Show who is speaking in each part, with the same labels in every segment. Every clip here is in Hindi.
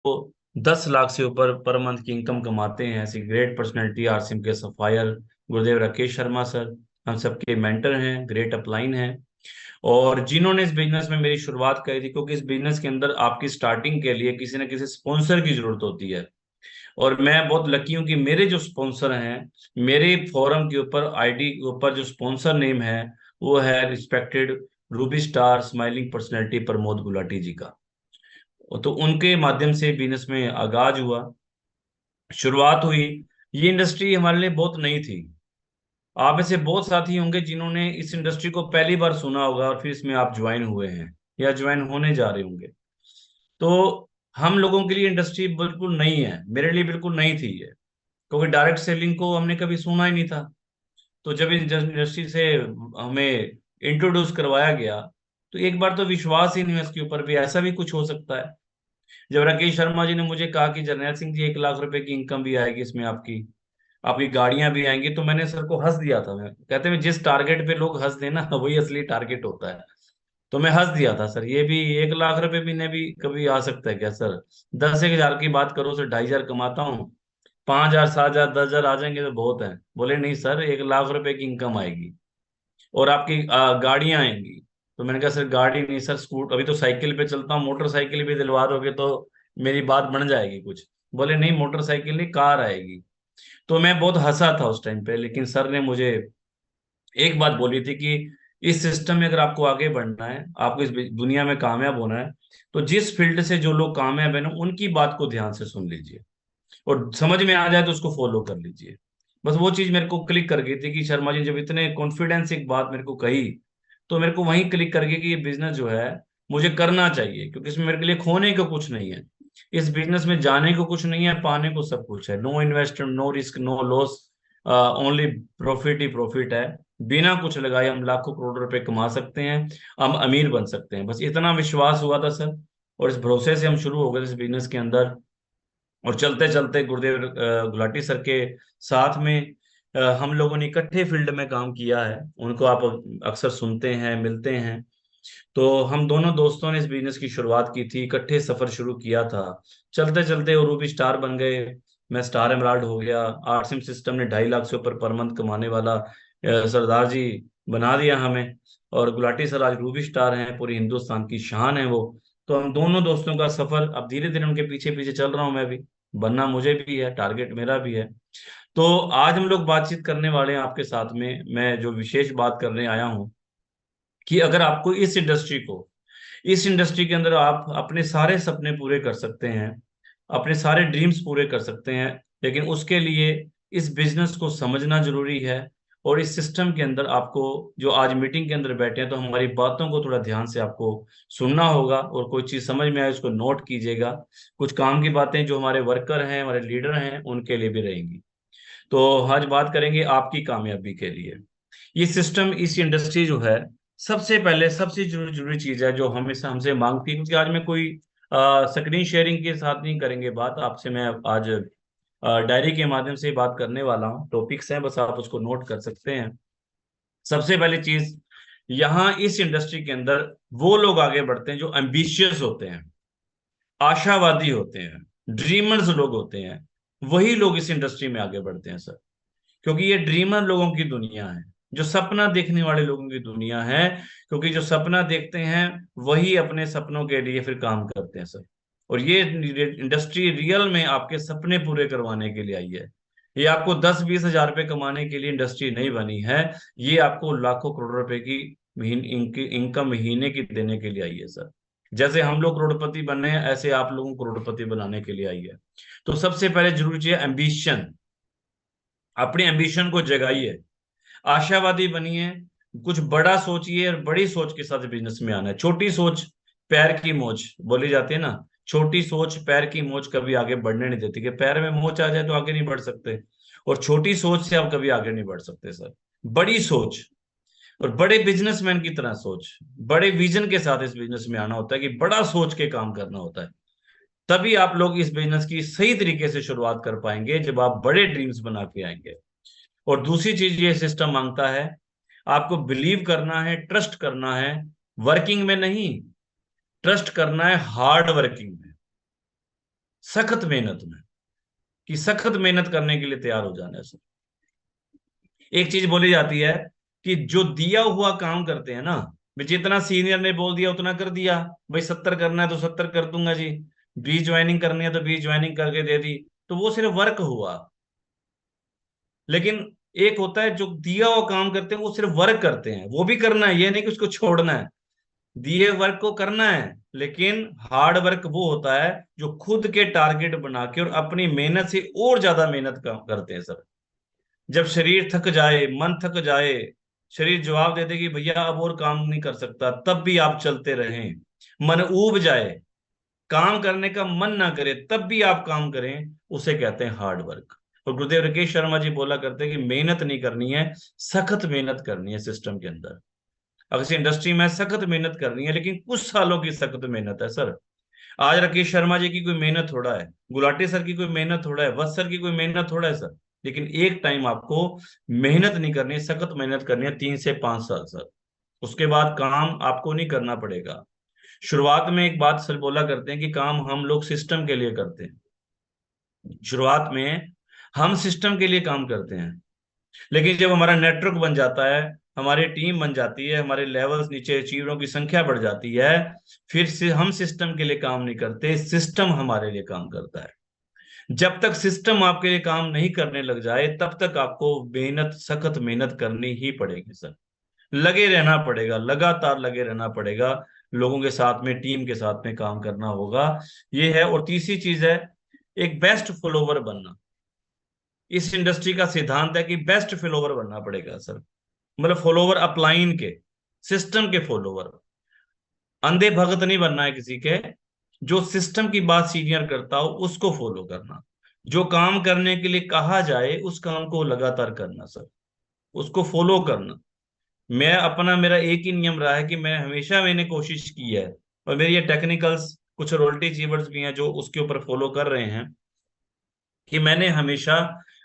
Speaker 1: वो 10 लाख से ऊपर पर मंथ की इनकम कमाते हैं। ऐसी ग्रेट पर्सनैलिटी आरसिम के सफायर गुरुदेव राकेश शर्मा सर हम सबके मेंटर हैं, ग्रेट अपलाइन हैं। और जिन्होंने इस बिजनेस में मेरी शुरुआत करी थी, क्योंकि इस बिजनेस के अंदर आपकी स्टार्टिंग के लिए किसी न किसी स्पॉन्सर की जरूरत होती है। और मैं बहुत लकी हूं कि मेरे जो स्पॉन्सर हैं, मेरे फोरम के ऊपर आईडी के ऊपर जो स्पॉन्सर नेम है वो है respected ruby star smiling personality Pramod Gulati ji का। तो उनके माध्यम से बिजनेस में आगाज हुआ, शुरुआत हुई। ये इंडस्ट्री हमारे लिए बहुत नई थी। आप में से बहुत साथी होंगे जिन्होंने इस इंडस्ट्री को पहली बार सुना होगा और फिर इसमें आप ज्वाइन हुए हैं या ज्वाइन होने जा रहे होंगे। तो हम लोगों के लिए इंडस्ट्री बिल्कुल नई है, मेरे लिए बिल्कुल नई थी ये, क्योंकि डायरेक्ट सेलिंग को हमने कभी सुना ही नहीं था। तो जब इस इंडस्ट्री से हमें इंट्रोड्यूस करवाया गया, तो एक बार तो विश्वास ही नहीं है इसके ऊपर भी ऐसा भी कुछ हो सकता है। जब राकेश शर्मा जी ने मुझे कहा कि जर्नैल सिंह जी 1 लाख रुपए की इनकम भी आएगी इसमें, आपकी आपकी गाड़ियां भी आएंगी, तो मैंने सर को हंस दिया था। मैं कहते हैं जिस टारगेट पे लोग हंस देना वही असली टारगेट होता है। तो मैं हंस दिया था, सर ये भी 1 लाख रुपए भी ने भी कभी आ सकता है क्या सर? 10 1 हजार की बात करो सर, 2,500 कमाता हूँ, 5,000 7,000 10,000 आ जाएंगे तो बहुत है। बोले नहीं सर, 1 लाख रुपए की इनकम आएगी और आपकी गाड़ियां आएंगी। तो मैंने कहा सर गाड़ी नहीं सर, स्कूट अभी तो साइकिल पे चलता हूँ, मोटरसाइकिल भी दिलवा दोगे तो मेरी बात बन जाएगी कुछ। बोले नहीं, मोटरसाइकिल नहीं, कार आएगी। तो मैं बहुत हंसा था उस टाइम पे, लेकिन सर ने मुझे एक बात बोली थी कि इस सिस्टम में अगर आपको आगे बढ़ना है, आपको इस दुनिया में कामयाब होना है, तो जिस फील्ड से जो लोग कामयाब है ना, उनकी बात को ध्यान से सुन लीजिए और समझ में आ जाए तो उसको फॉलो कर लीजिए। बस वो चीज मेरे को क्लिक कर गई थी कि शर्मा जी जब इतने कॉन्फिडेंस से एक बात मेरे को कही, तो मेरे को वहीं क्लिक कर गई कि ये बिजनेस जो है मुझे करना चाहिए, क्योंकि इसमें मेरे के लिए खोने को कुछ नहीं है। इस बिजनेस में जाने को कुछ नहीं है, पाने को सब कुछ है। No investment, no risk, no loss, only profit ही प्रॉफिट है। बिना कुछ लगाए हम लाखों करोड़ रुपए कमा सकते हैं, हम अमीर बन सकते हैं। बस इतना विश्वास हुआ था सर, और इस भरोसे से हम शुरू हो गए इस बिजनेस के अंदर। और चलते चलते गुरुदेव गुलाटी सर के साथ में हम लोगों ने इकट्ठे फील्ड में काम किया है। उनको आप अक्सर सुनते हैं, मिलते हैं। तो हम दोनों दोस्तों ने इस बिजनेस की शुरुआत की थी, इकट्ठे सफर शुरू किया था। चलते चलते वो रूबी स्टार बन गए, मैं स्टार एमराल्ड हो गया। आरसिम सिस्टम ने 2.5 लाख से ऊपर पर मंथ कमाने वाला सरदार जी बना दिया हमें। और गुलाटी सर आज रूबी स्टार हैं, पूरी हिंदुस्तान की शान है वो। तो हम दोनों दोस्तों का सफर अब धीरे धीरे उनके पीछे पीछे चल रहा हूं मैं भी। बनना मुझे भी है, टारगेट मेरा भी है। तो आज हम लोग बातचीत करने वाले हैं आपके साथ में। मैं जो विशेष बात करने आया हूँ कि अगर आपको इस इंडस्ट्री के अंदर आप अपने सारे सपने पूरे कर सकते हैं, अपने सारे ड्रीम्स पूरे कर सकते हैं, लेकिन उसके लिए इस बिजनेस को समझना जरूरी है। और इस सिस्टम के अंदर आपको, जो आज मीटिंग के अंदर बैठे हैं, तो हमारी बातों को थोड़ा ध्यान से आपको सुनना होगा, और कोई चीज समझ में आए उसको नोट कीजिएगा। कुछ काम की बातें जो हमारे वर्कर हैं, हमारे लीडर हैं, उनके लिए भी रहेंगी। तो आज बात करेंगे आपकी कामयाबी के लिए। ये सिस्टम, इस इंडस्ट्री जो है, सबसे पहले सबसे जरूरी जरूरी चीज है जो हमेशा हमसे मांगती है। क्योंकि आज मैं कोई स्क्रीन शेयरिंग के साथ नहीं करेंगे बात आपसे, मैं आज डायरी के माध्यम से ही बात करने वाला हूँ। टॉपिक्स हैं, बस आप उसको नोट कर सकते हैं। सबसे पहली चीज, यहाँ इस इंडस्ट्री के अंदर वो लोग आगे बढ़ते हैं जो एम्बिशियस होते हैं, आशावादी होते हैं, ड्रीमर्स लोग होते हैं। वही लोग इस इंडस्ट्री में आगे बढ़ते हैं सर, क्योंकि ये ड्रीमर लोगों की दुनिया है, जो सपना देखने वाले लोगों की दुनिया है। क्योंकि जो सपना देखते हैं वही अपने सपनों के लिए फिर काम करते हैं सर। और ये इंडस्ट्री रियल में आपके सपने पूरे करवाने के लिए आई है। ये आपको 10 20 हजार रुपए कमाने के लिए इंडस्ट्री नहीं बनी है। ये आपको लाखों करोड़ रुपए की इनकम महीने की देने के लिए आई है सर। जैसे हम लोग करोड़पति बने हैं, ऐसे आप लोगों को करोड़पति बनाने के लिए आई है। तो सबसे पहले जरूरी चीज है एम्बिशन। अपने एम्बिशन को जगाइए, आशावादी बनिए, कुछ बड़ा सोचिए, और बड़ी सोच के साथ बिजनेस में आना है। छोटी सोच पैर की मोच बोली जाती है ना, छोटी सोच पैर की मोच कभी आगे बढ़ने नहीं देती। कि पैर में मोच आ जाए तो आगे नहीं बढ़ सकते, और छोटी सोच से आप कभी आगे नहीं बढ़ सकते सर। बड़ी सोच और बड़े बिजनेसमैन की तरह सोच, बड़े विजन के साथ इस बिजनेस में आना होता है, कि बड़ा सोच के काम करना होता है। तभी आप लोग इस बिजनेस की सही तरीके से शुरुआत कर पाएंगे, जब आप बड़े ड्रीम्स बना के आएंगे। और दूसरी चीज ये सिस्टम मांगता है, आपको बिलीव करना है, ट्रस्ट करना है, वर्किंग में नहीं, ट्रस्ट करना है हार्ड वर्किंग में। सख्त मेहनत में, कि सख्त मेहनत करने के लिए तैयार हो जाना है सर। एक चीज बोली जाती है कि जो दिया हुआ काम करते हैं ना, भाई जितना सीनियर ने बोल दिया उतना कर दिया, भाई 70 करना है तो 70 कर दूंगा जी, 20 ज्वाइनिंग करनी है तो 20 ज्वाइनिंग करके दे दी, तो वो सिर्फ वर्क हुआ। लेकिन एक होता है जो दिया हुआ काम करते हैं, वो सिर्फ वर्क करते हैं, वो भी करना है, ये नहीं कि उसको छोड़ना है, दिए वर्क को करना है। लेकिन हार्ड वर्क वो होता है जो खुद के टारगेट बना के और अपनी मेहनत से और ज्यादा मेहनत करते हैं सर। जब शरीर थक जाए, मन थक जाए, शरीर जवाब दे दे कि भैया अब और काम नहीं कर सकता, तब भी आप चलते रहें। मन ऊब जाए, काम करने का मन ना करे, तब भी आप काम करें, उसे कहते हैं हार्ड वर्क। और गुरुदेव राकेश शर्मा जी बोला करते हैं कि मेहनत नहीं करनी है, सख्त मेहनत करनी है सिस्टम के अंदर। अगर इस इंडस्ट्री में सख्त मेहनत करनी है, लेकिन कुछ सालों की सख्त मेहनत है सर। आज राकेश शर्मा जी की कोई मेहनत थोड़ा है, गुलाटी सर की कोई मेहनत थोड़ा है, वत्स सर की कोई मेहनत थोड़ा है सर। लेकिन एक टाइम आपको मेहनत नहीं करनी है, सख्त मेहनत करनी है, 3 से 5 साल सर। उसके बाद काम आपको नहीं करना पड़ेगा। शुरुआत में एक बात सर बोला करते हैं कि काम हम लोग सिस्टम के लिए करते हैं। शुरुआत में हम सिस्टम के लिए काम करते हैं, लेकिन जब हमारा नेटवर्क बन जाता है, हमारी टीम बन जाती है, हमारे लेवल्स नीचे, अचीवरों की संख्या बढ़ जाती है, फिर से हम सिस्टम के लिए काम नहीं करते, सिस्टम हमारे लिए काम करता है। जब तक सिस्टम आपके लिए काम नहीं करने लग जाए, तब तक आपको मेहनत, सख्त मेहनत करनी ही पड़ेगी सर। लगे रहना पड़ेगा, लगातार लगे रहना पड़ेगा, लोगों के साथ में, टीम के साथ में काम करना होगा। ये है। और तीसरी चीज है, एक बेस्ट फॉलोवर बनना। इस इंडस्ट्री का सिद्धांत है कि बेस्ट फॉलोवर बनना पड़ेगा सर। मतलब फॉलोवर अपलाइन के, सिस्टम के फॉलोवर, अंधे भगत नहीं बनना है किसी के। जो सिस्टम की बात सीनियर करता हो उसको फॉलो करना, जो काम करने के लिए कहा जाए उस काम को लगातार करना सर, उसको फॉलो करना। मैं अपना, मेरा एक ही नियम रहा है कि मैंने कोशिश की है, और मेरी ये टेक्निकल्स, कुछ रॉयल्टी अचीवर्स भी हैं जो उसके ऊपर फॉलो कर रहे हैं, कि मैंने हमेशा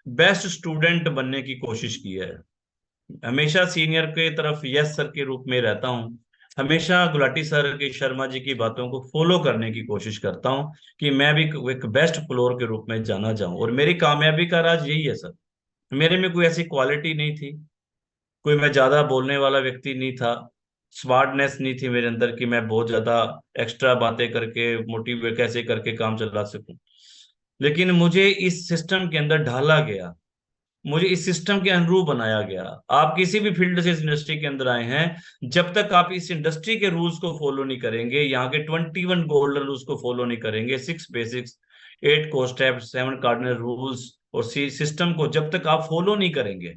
Speaker 1: बेस्ट स्टूडेंट बनने की कोशिश की है। हमेशा सीनियर के तरफ यस सर के रूप में रहता हूँ। हमेशा गुलाटी सर के, शर्मा जी की बातों को फॉलो करने की कोशिश करता हूँ, कि मैं भी एक बेस्ट फ्लोर के रूप में जाना चाहूँ। और मेरी कामयाबी का राज यही है सर। मेरे में कोई ऐसी क्वालिटी नहीं थी, कोई मैं ज्यादा बोलने वाला व्यक्ति नहीं था, स्मार्टनेस नहीं थी मेरे अंदर कि मैं बहुत ज्यादा एक्स्ट्रा बातें करके मोटिवेट कैसे करके काम चला सकूं। लेकिन मुझे इस सिस्टम के अंदर ढाला गया, मुझे इस सिस्टम के अनुरूप बनाया गया। आप किसी भी फील्ड से इस इंडस्ट्री के अंदर आए हैं, जब तक आप इस इंडस्ट्री के रूल्स को फॉलो नहीं करेंगे, यहाँ के 21 गोल्डन रूल्स को फॉलो नहीं करेंगे, 6 basics, 8 core step, 7 cardinal rules और सिस्टम को जब तक आप फॉलो नहीं करेंगे,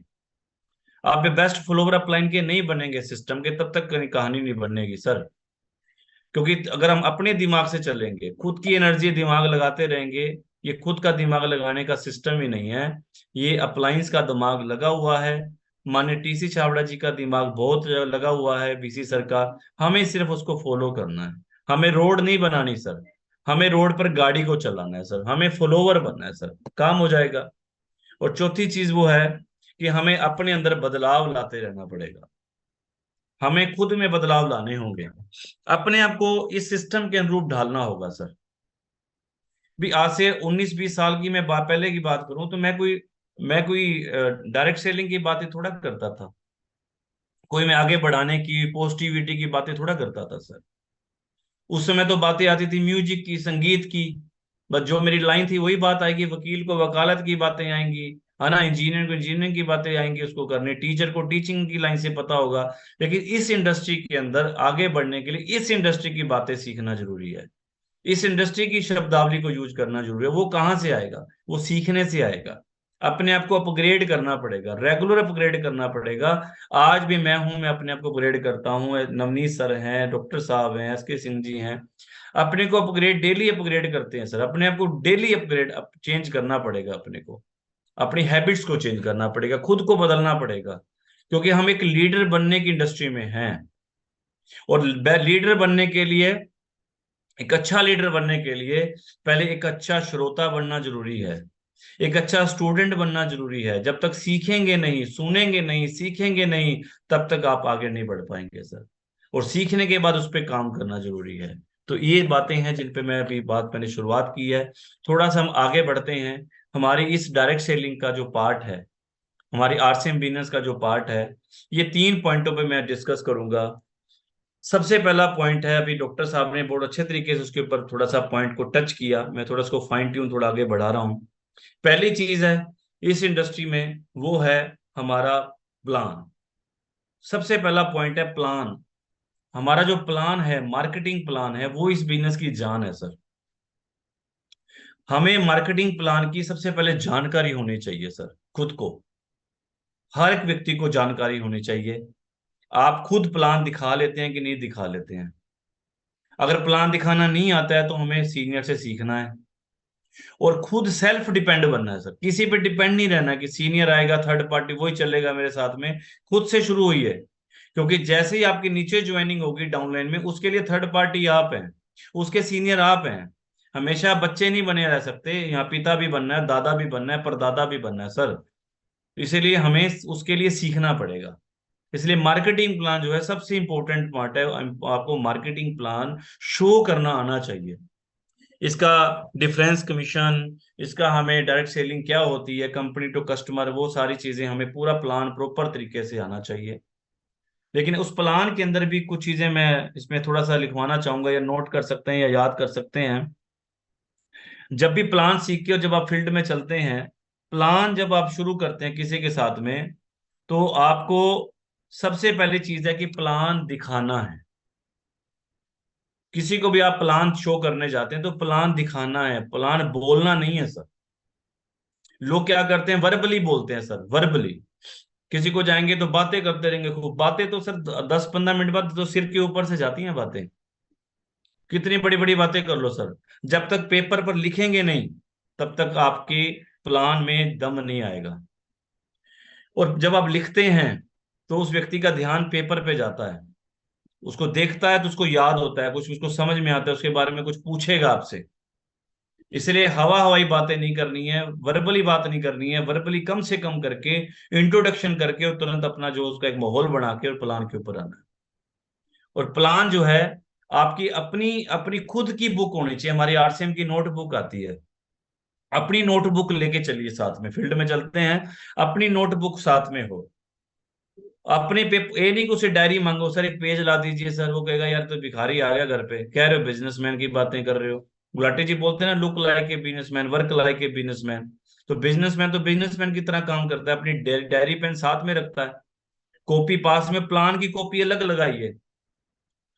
Speaker 1: आप बेस्ट फॉलोवर अपलाइन के नहीं बनेंगे सिस्टम के, तब तक कहानी नहीं बनेगी सर। क्योंकि अगर हम अपने दिमाग से चलेंगे, खुद की एनर्जी दिमाग लगाते रहेंगे, ये खुद का दिमाग लगाने का सिस्टम ही नहीं है, ये अप्लायंस का दिमाग लगा हुआ है। माननीय टीसी छाबड़ा जी का दिमाग बहुत लगा हुआ है, बीसी सर का। हमें सिर्फ उसको फॉलो करना है, हमें रोड नहीं बनानी सर, हमें रोड पर गाड़ी को चलाना है सर, हमें फॉलोवर बनना है सर, काम हो जाएगा। और चौथी चीज वो है कि हमें अपने अंदर बदलाव लाते रहना पड़ेगा, हमें खुद में बदलाव लाने होंगे, अपने आप को इस सिस्टम के अनुरूप ढालना होगा सर। भी आज से 19-20 साल की पहले की बात करूं तो मैं कोई डायरेक्ट सेलिंग की बातें थोड़ा करता था, कोई मैं आगे बढ़ाने की, पॉजिटिविटी की बातें थोड़ा करता था सर। उस समय तो बातें आती थी म्यूजिक की, संगीत की, बस जो मेरी लाइन थी वही बात आएगी, वकील को वकालत की बातें आएंगी, है ना, इंजीनियर को इंजीनियरिंग की बातें आएंगी उसको करने, टीचर को टीचिंग की लाइन से पता होगा। लेकिन इस इंडस्ट्री के अंदर आगे बढ़ने के लिए इस इंडस्ट्री की बातें सीखना जरूरी है, इस इंडस्ट्री की शब्दावली को यूज करना जरूरी है। वो कहाँ से आएगा? वो सीखने से आएगा। अपने आप को अपग्रेड करना पड़ेगा, रेगुलर अपग्रेड करना पड़ेगा। आज भी मैं हूं, मैं अपने आप को अपग्रेड करता हूँ, नवनीत सर हैं, डॉक्टर साहब हैं, एसके सिंह जी हैं, अपने को अपग्रेड, डेली अपग्रेड करते हैं सर। अपने आप को डेली अपग्रेड चेंज करना पड़ेगा, अपने को, अपनी हैबिट्स को चेंज करना पड़ेगा, खुद को बदलना पड़ेगा, क्योंकि हम एक लीडर बनने की इंडस्ट्री में हैं। और लीडर बनने के लिए, एक अच्छा लीडर बनने के लिए पहले एक अच्छा श्रोता बनना जरूरी है, एक अच्छा स्टूडेंट बनना जरूरी है। जब तक सीखेंगे नहीं, सुनेंगे नहीं, सीखेंगे नहीं, तब तक आप आगे नहीं बढ़ पाएंगे सर। और सीखने के बाद उस पर काम करना जरूरी है। तो ये बातें हैं जिन पे मैं अभी बात मैंने शुरुआत की है। थोड़ा सा हम आगे बढ़ते हैं। हमारी इस डायरेक्ट सेलिंग का जो पार्ट है, हमारी आरसीएम बिजनेस का जो पार्ट है, ये 3 पॉइंटों पे मैं डिस्कस करूंगा। सबसे पहला पॉइंट है, अभी डॉक्टर साहब ने बहुत अच्छे तरीके से उसके ऊपर थोड़ा सा पॉइंट को टच किया, मैं थोड़ा उसको फाइन ट्यून थोड़ा आगे बढ़ा रहा हूँ। पहली चीज है इस इंडस्ट्री में, वो है हमारा प्लान। सबसे पहला पॉइंट है प्लान। हमारा जो प्लान है, मार्केटिंग प्लान है, वो इस बिजनेस की जान है सर। हमें मार्केटिंग प्लान की सबसे पहले जानकारी होनी चाहिए सर, खुद को। हर एक व्यक्ति को जानकारी होनी चाहिए। आप खुद प्लान दिखा लेते हैं कि नहीं दिखा लेते हैं? अगर प्लान दिखाना नहीं आता है तो हमें सीनियर से सीखना है और खुद सेल्फ डिपेंड बनना है सर। किसी पे डिपेंड नहीं रहना कि सीनियर आएगा, थर्ड पार्टी वही चलेगा मेरे साथ में। खुद से शुरू हुई है, क्योंकि जैसे ही आपकी नीचे ज्वाइनिंग होगी डाउनलाइन में, उसके लिए थर्ड पार्टी आप हैं, उसके सीनियर आप हैं। हमेशा बच्चे नहीं बने रह सकते, यहाँ पिता भी बनना है, दादा भी बनना है, परदादा भी बनना है सर। इसीलिए हमें उसके लिए सीखना पड़ेगा। इसलिए मार्केटिंग प्लान जो है सबसे इंपॉर्टेंट पार्ट है। आपको मार्केटिंग प्लान शो करना आना चाहिए। इसका डिफरेंस कमीशन, इसका हमें डायरेक्ट सेलिंग क्या होती है, कंपनी टू कस्टमर, वो सारी चीजें हमें पूरा प्लान प्रॉपर तरीके से आना चाहिए। लेकिन उस प्लान के अंदर भी कुछ चीजें मैं इसमें थोड़ा सा लिखवाना चाहूंगा, या नोट कर सकते हैं या याद कर सकते हैं। जब भी प्लान सीख के और जब आप फील्ड में चलते हैं, प्लान जब आप शुरू करते हैं किसी के साथ में, तो आपको सबसे पहली चीज है कि प्लान दिखाना है। किसी को भी आप प्लान शो करने जाते हैं तो प्लान दिखाना है, प्लान बोलना नहीं है सर। लोग क्या करते हैं, वर्बली बोलते हैं सर, वर्बली। किसी को जाएंगे तो बातें करते रहेंगे खूब, बातें तो सर 10-15 मिनट बाद तो सिर के ऊपर से जाती हैं बातें। कितनी बड़ी बड़ी बातें कर लो सर, जब तक पेपर पर लिखेंगे नहीं तब तक आपके प्लान में दम नहीं आएगा। और जब आप लिखते हैं तो उस व्यक्ति का ध्यान पेपर पे जाता है, उसको देखता है तो उसको याद होता है, कुछ उसको समझ में आता है, उसके बारे में कुछ पूछेगा आपसे। इसलिए हवा हवाई बातें नहीं करनी है, वर्बली बात नहीं करनी है, वर्बली कम से कम करके इंट्रोडक्शन करके और तुरंत अपना जो उसका एक माहौल बना के और प्लान के ऊपर आना है। और प्लान जो है आपकी अपनी अपनी खुद की बुक होनी चाहिए। हमारी आरसीएम की नोटबुक आती है, अपनी नोटबुक लेके चलिए, साथ में फील्ड में चलते हैं, अपनी नोटबुक साथ में हो। अपने पे ये नहीं कि उसे डायरी मांगो, सर एक पेज ला दीजिए, सर वो कहेगा यार तो भिखारी आ गया घर पे, कह रहे हो बिजनेसमैन की बातें कर रहे हो। गुलाटी जी बोलते हैं ना, look like a businessman, work like a businessman. तो बिजनेसमैन की तरह काम करता है, अपनी डायरी पेन साथ में रखता है, कॉपी पास में, प्लान की कॉपी अलग लगाई है।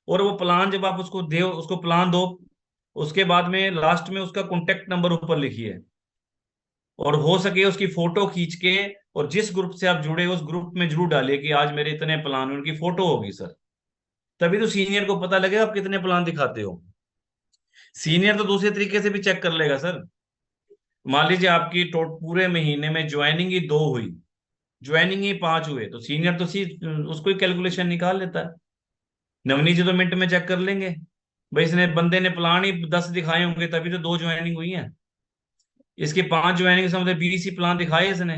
Speaker 1: और वो प्लान जब आप उसको दे, उसको प्लान दो, उसके बाद में लास्ट में उसका कॉन्टेक्ट नंबर ऊपर लिखिए, और हो सके उसकी फोटो खींच के, और जिस ग्रुप से आप जुड़े उस ग्रुप में जरूर डालिए कि आज मेरे इतने प्लान, उनकी फोटो होगी सर। तभी तो सीनियर को पता लगेगा आप कितने प्लान दिखाते हो। सीनियर तो दूसरे तरीके से भी चेक कर लेगा सर। मान लीजिए आपकी पूरे महीने में ज्वाइनिंग ही 2 हुई, ज्वाइनिंग ही 5 हुए, तो सीनियर तो उसको ही कैलकुलेशन निकाल लेता है। नवनी जी तो मिनट में चेक कर लेंगे, भाई इसने बंदे ने प्लान ही 10 दिखाए होंगे तभी तो 2 ज्वाइनिंग हुई है। इसके 5 ज्वाइनिंग से मतलब 20 ही प्लान दिखाए इसने,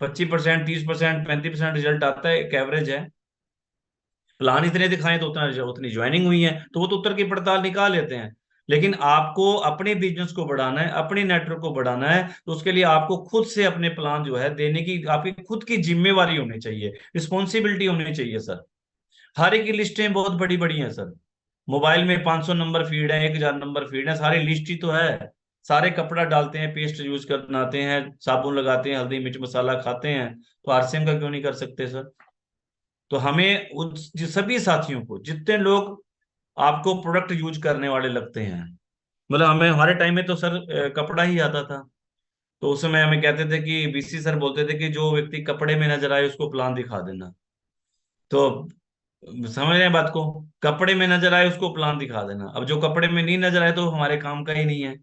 Speaker 1: 25%, 30%, 35% रिजल्ट आता है, एक एवरेज है। प्लान इतने दिखाए तो उतना उतनी ज्वाइनिंग हुई है, तो वो तो उत्तर की पड़ताल निकाल लेते हैं। लेकिन आपको अपने बिजनेस को बढ़ाना है, अपने नेटवर्क को बढ़ाना है, तो उसके लिए आपको खुद से अपने प्लान जो है देने की आपकी खुद की जिम्मेवारी होनी चाहिए, रिस्पॉन्सिबिलिटी होनी चाहिए सर। हर एक की लिस्टें बहुत बड़ी बड़ी हैं सर। मोबाइल में 500 नंबर फीड है, 1000 नंबर फीड है, सारी लिस्ट ही तो है। सारे कपड़ा डालते हैं, पेस्ट यूज कर बनाते हैं, साबुन लगाते हैं, हल्दी मिर्च मसाला खाते हैं, तो आरसीएम का क्यों नहीं कर सकते सर? तो हमें उन सभी साथियों को, जितने लोग आपको प्रोडक्ट यूज करने वाले लगते हैं, मतलब हमें हमारे टाइम में तो सर कपड़ा ही आता था। तो उस समय हमें कहते थे कि बीसी सर बोलते थे कि जो व्यक्ति कपड़े में नजर आए उसको प्लान दिखा देना। तो समझ रहे हैं बात को, कपड़े में नजर आए उसको प्लान दिखा देना। अब जो कपड़े में नहीं नजर आए तो हमारे काम का ही नहीं है।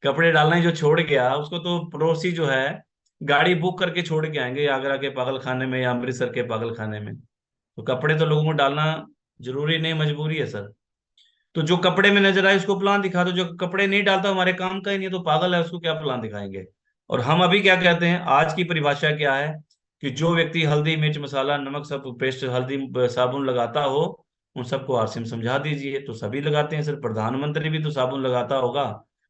Speaker 1: कपड़े डालना ही जो छोड़ गया उसको तो पड़ोसी जो है गाड़ी बुक करके छोड़ के आएंगे आगरा के पागल खाने में या अमृतसर के पागल खाने में। तो कपड़े तो लोगों को डालना जरूरी नहीं, मजबूरी है सर। तो जो कपड़े में नजर आए उसको प्लान दिखा दो, जो कपड़े नहीं डालता हमारे काम का ही नहीं है तो पागल है, उसको क्या प्लान दिखाएंगे? और हम अभी क्या कहते हैं, आज की परिभाषा क्या है, कि जो व्यक्ति हल्दी मिर्च मसाला नमक सब पेस्ट हल्दी साबुन लगाता हो उन सबको आरसीएम समझा दीजिए। तो सभी लगाते हैं सर, प्रधानमंत्री भी तो साबुन लगाता होगा,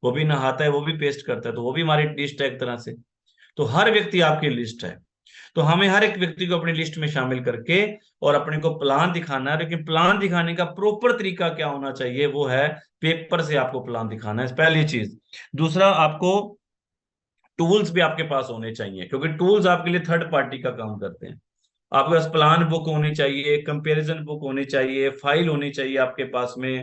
Speaker 1: वो भी नहाता है, वो भी पेस्ट करता है, तो वो भी हमारी लिस्ट है एक तरह से। तो हर व्यक्ति आपकी लिस्ट है। तो हमें हर एक व्यक्ति को अपनी लिस्ट में शामिल करके और अपने को प्लान दिखाना है। लेकिन प्लान दिखाने का प्रॉपर तरीका क्या होना चाहिए, वो है पेपर से आपको प्लान दिखाना है, पहली चीज। दूसरा, आपको टूल्स भी आपके पास होने चाहिए, क्योंकि टूल्स आपके लिए थर्ड पार्टी का काम करते हैं। आपके पास प्लान बुक होनी चाहिए, कंपैरिजन बुक होनी चाहिए, फाइल होनी चाहिए आपके पास में,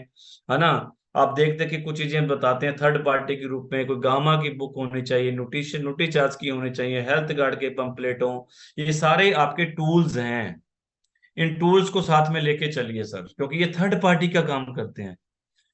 Speaker 1: है ना। आप देखते हैं कि कुछ चीजें बताते हैं थर्ड पार्टी के रूप में, कोई गामा की बुक होनी चाहिए, नोटिस नोटिस चार्ज की होनी चाहिए, हेल्थ गार्ड के पंपलेट हो। ये सारे आपके टूल्स हैं। इन टूल्स को साथ में लेके चलिए सर, क्योंकि ये थर्ड पार्टी का काम करते हैं।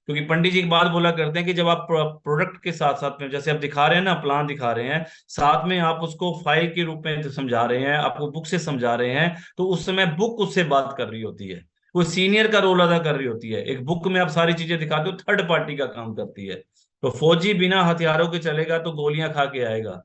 Speaker 1: क्योंकि पंडित जी एक बात बोला करते हैं कि जब आप प्रोडक्ट के साथ साथ में, जैसे आप दिखा रहे हैं ना, प्लान दिखा रहे हैं, साथ में आप उसको फाइल के रूप में समझा रहे हैं, आपको बुक से समझा रहे हैं, तो उस समय बुक उससे बात कर रही होती है, वो सीनियर का रोल अदा कर रही होती है। एक बुक में आप सारी चीजें दिखाते हो, थर्ड पार्टी का काम करती है। तो फौजी बिना हथियारों के चलेगा तो गोलियां खा के आएगा,